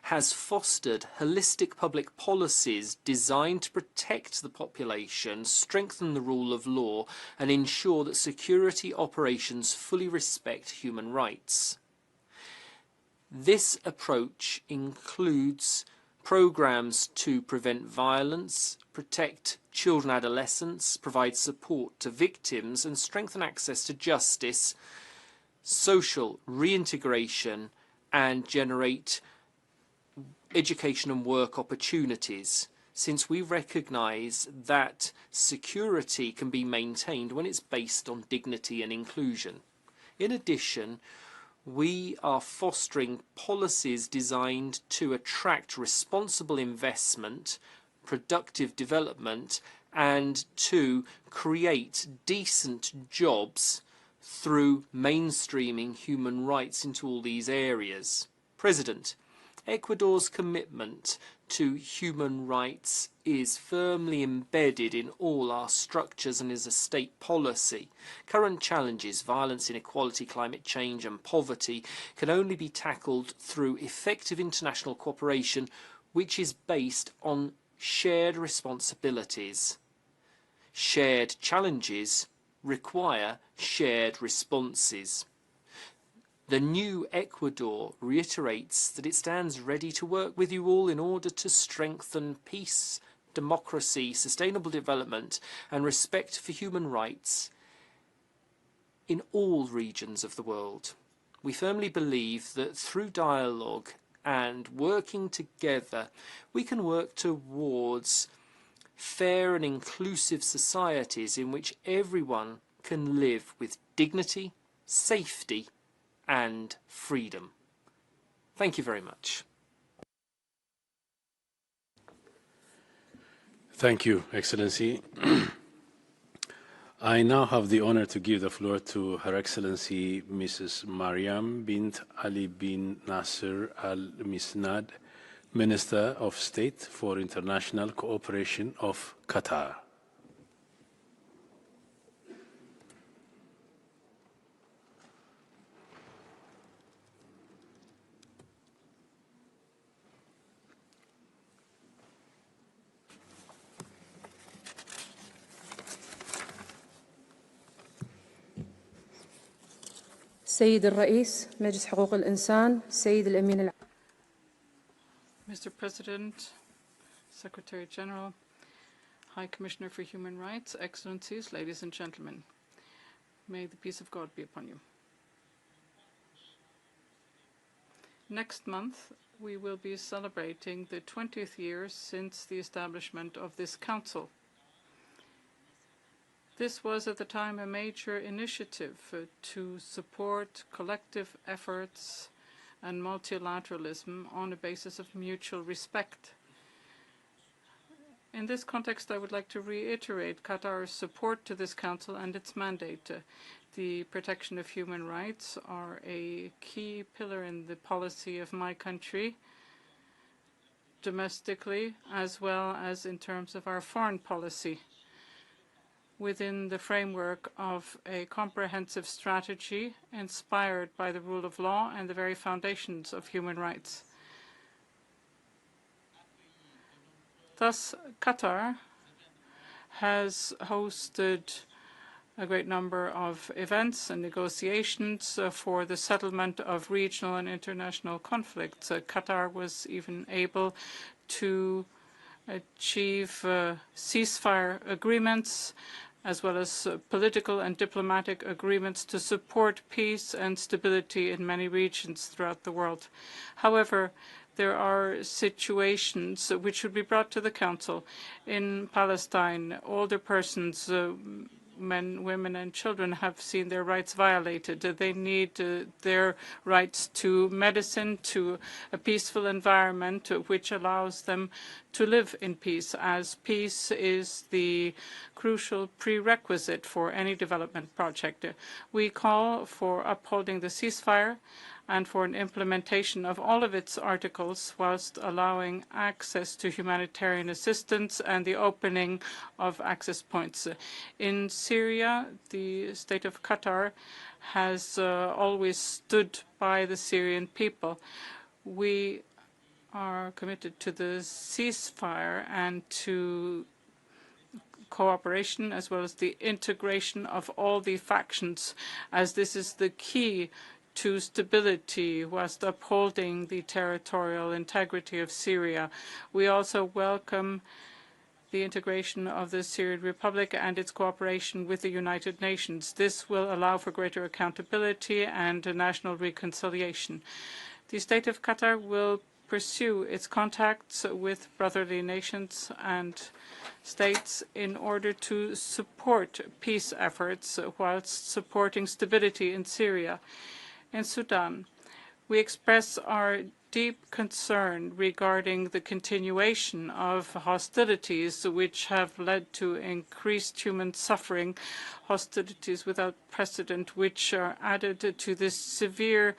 has fostered holistic public policies designed to protect the population, strengthen the rule of law, and ensure that security operations fully respect human rights. This approach includes programs to prevent violence, protect children and adolescents, provide support to victims, and strengthen access to justice, social reintegration, and generate education and work opportunities, since we recognise that security can be maintained when it's based on dignity and inclusion. In addition, we are fostering policies designed to attract responsible investment, productive development, and to create decent jobs through mainstreaming human rights into all these areas. President, Ecuador's commitment to human rights is firmly embedded in all our structures and is a state policy. Current challenges, violence, inequality, climate change and poverty, can only be tackled through effective international cooperation which is based on shared responsibilities. Shared challenges require shared responses. The new Ecuador reiterates that it stands ready to work with you all in order to strengthen peace, democracy, sustainable development and respect for human rights in all regions of the world. We firmly believe that through dialogue and working together, we can work towards fair and inclusive societies in which everyone can live with dignity, safety and freedom. Thank you very much. Thank you, Excellency. I now have the honor to give the floor to Her Excellency Mrs. Mariam bint Ali bin Nasser Al Misnad, Minister of State for International Cooperation of Qatar. سيد الرئيس مجلس حقوق الإنسان سيد الأمين العام. Mr. President, Secretary General, High Commissioner for Human Rights, Excellencies, ladies and gentlemen, may the peace of God be upon you. Next month, we will be celebrating the 20th year since the establishment of this Council. This was at the time a major initiative to support collective efforts and multilateralism on a basis of mutual respect. In this context, I would like to reiterate Qatar's support to this Council and its mandate. The protection of human rights are a key pillar in the policy of my country, domestically as well as in terms of our foreign policy, within the framework of a comprehensive strategy inspired by the rule of law and the very foundations of human rights. Thus, Qatar has hosted a great number of events and negotiations for the settlement of regional and international conflicts. Qatar was even able to achieve ceasefire agreements as well as political and diplomatic agreements to support peace and stability in many regions throughout the world. However, there are situations which should be brought to the Council. In Palestine, older persons, men, women, and children have seen their rights violated. They need their rights to medicine, to a peaceful environment which allows them to live in peace, as peace is the crucial prerequisite for any development project. We call for upholding the ceasefire and for an implementation of all of its articles whilst allowing access to humanitarian assistance and the opening of access points. In Syria, the state of Qatar has always stood by the Syrian people. We are committed to the ceasefire and to cooperation as well as the integration of all the factions, as this is the key to stability whilst upholding the territorial integrity of Syria. We also welcome the integration of the Syrian Republic and its cooperation with the United Nations. This will allow for greater accountability and national reconciliation. The state of Qatar will pursue its contacts with brotherly nations and states in order to support peace efforts whilst supporting stability in Syria. In Sudan, we express our deep concern regarding the continuation of hostilities which have led to increased human suffering, hostilities without precedent which are added to the severe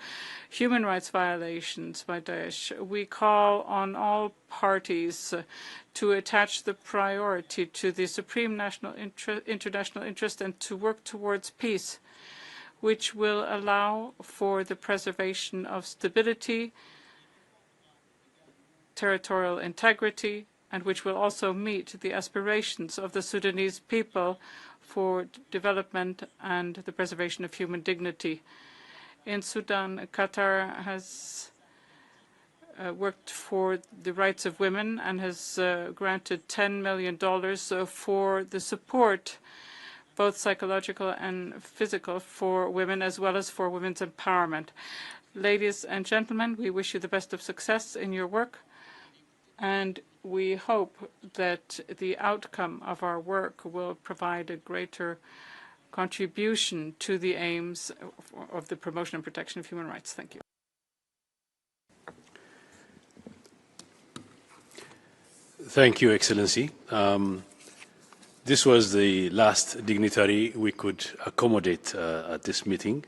human rights violations by Daesh. We call on all parties to attach the priority to the supreme international interest and to work towards peace, which will allow for the preservation of stability, territorial integrity, and which will also meet the aspirations of the Sudanese people for development and the preservation of human dignity. In Sudan, Qatar has worked for the rights of women and has granted $10 million for the support, both psychological and physical, for women as well as for women's empowerment. Ladies and gentlemen, we wish you the best of success in your work, and we hope that the outcome of our work will provide a greater contribution to the aims of the promotion and protection of human rights. Thank you. Thank you, Excellency. This was the last dignitary we could accommodate at this meeting.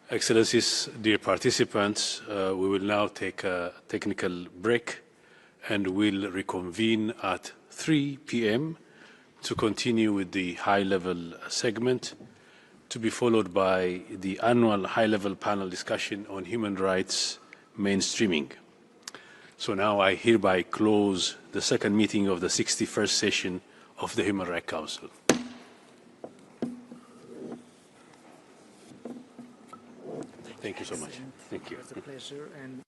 Excellencies, dear participants, we will now take a technical break and we'll reconvene at 3 p.m. to continue with the high-level segment, to be followed by the annual high-level panel discussion on human rights mainstreaming. So now I hereby close the second meeting of the 61st session of the Human Rights Council. Thank you so much. Thank you. It's a pleasure. And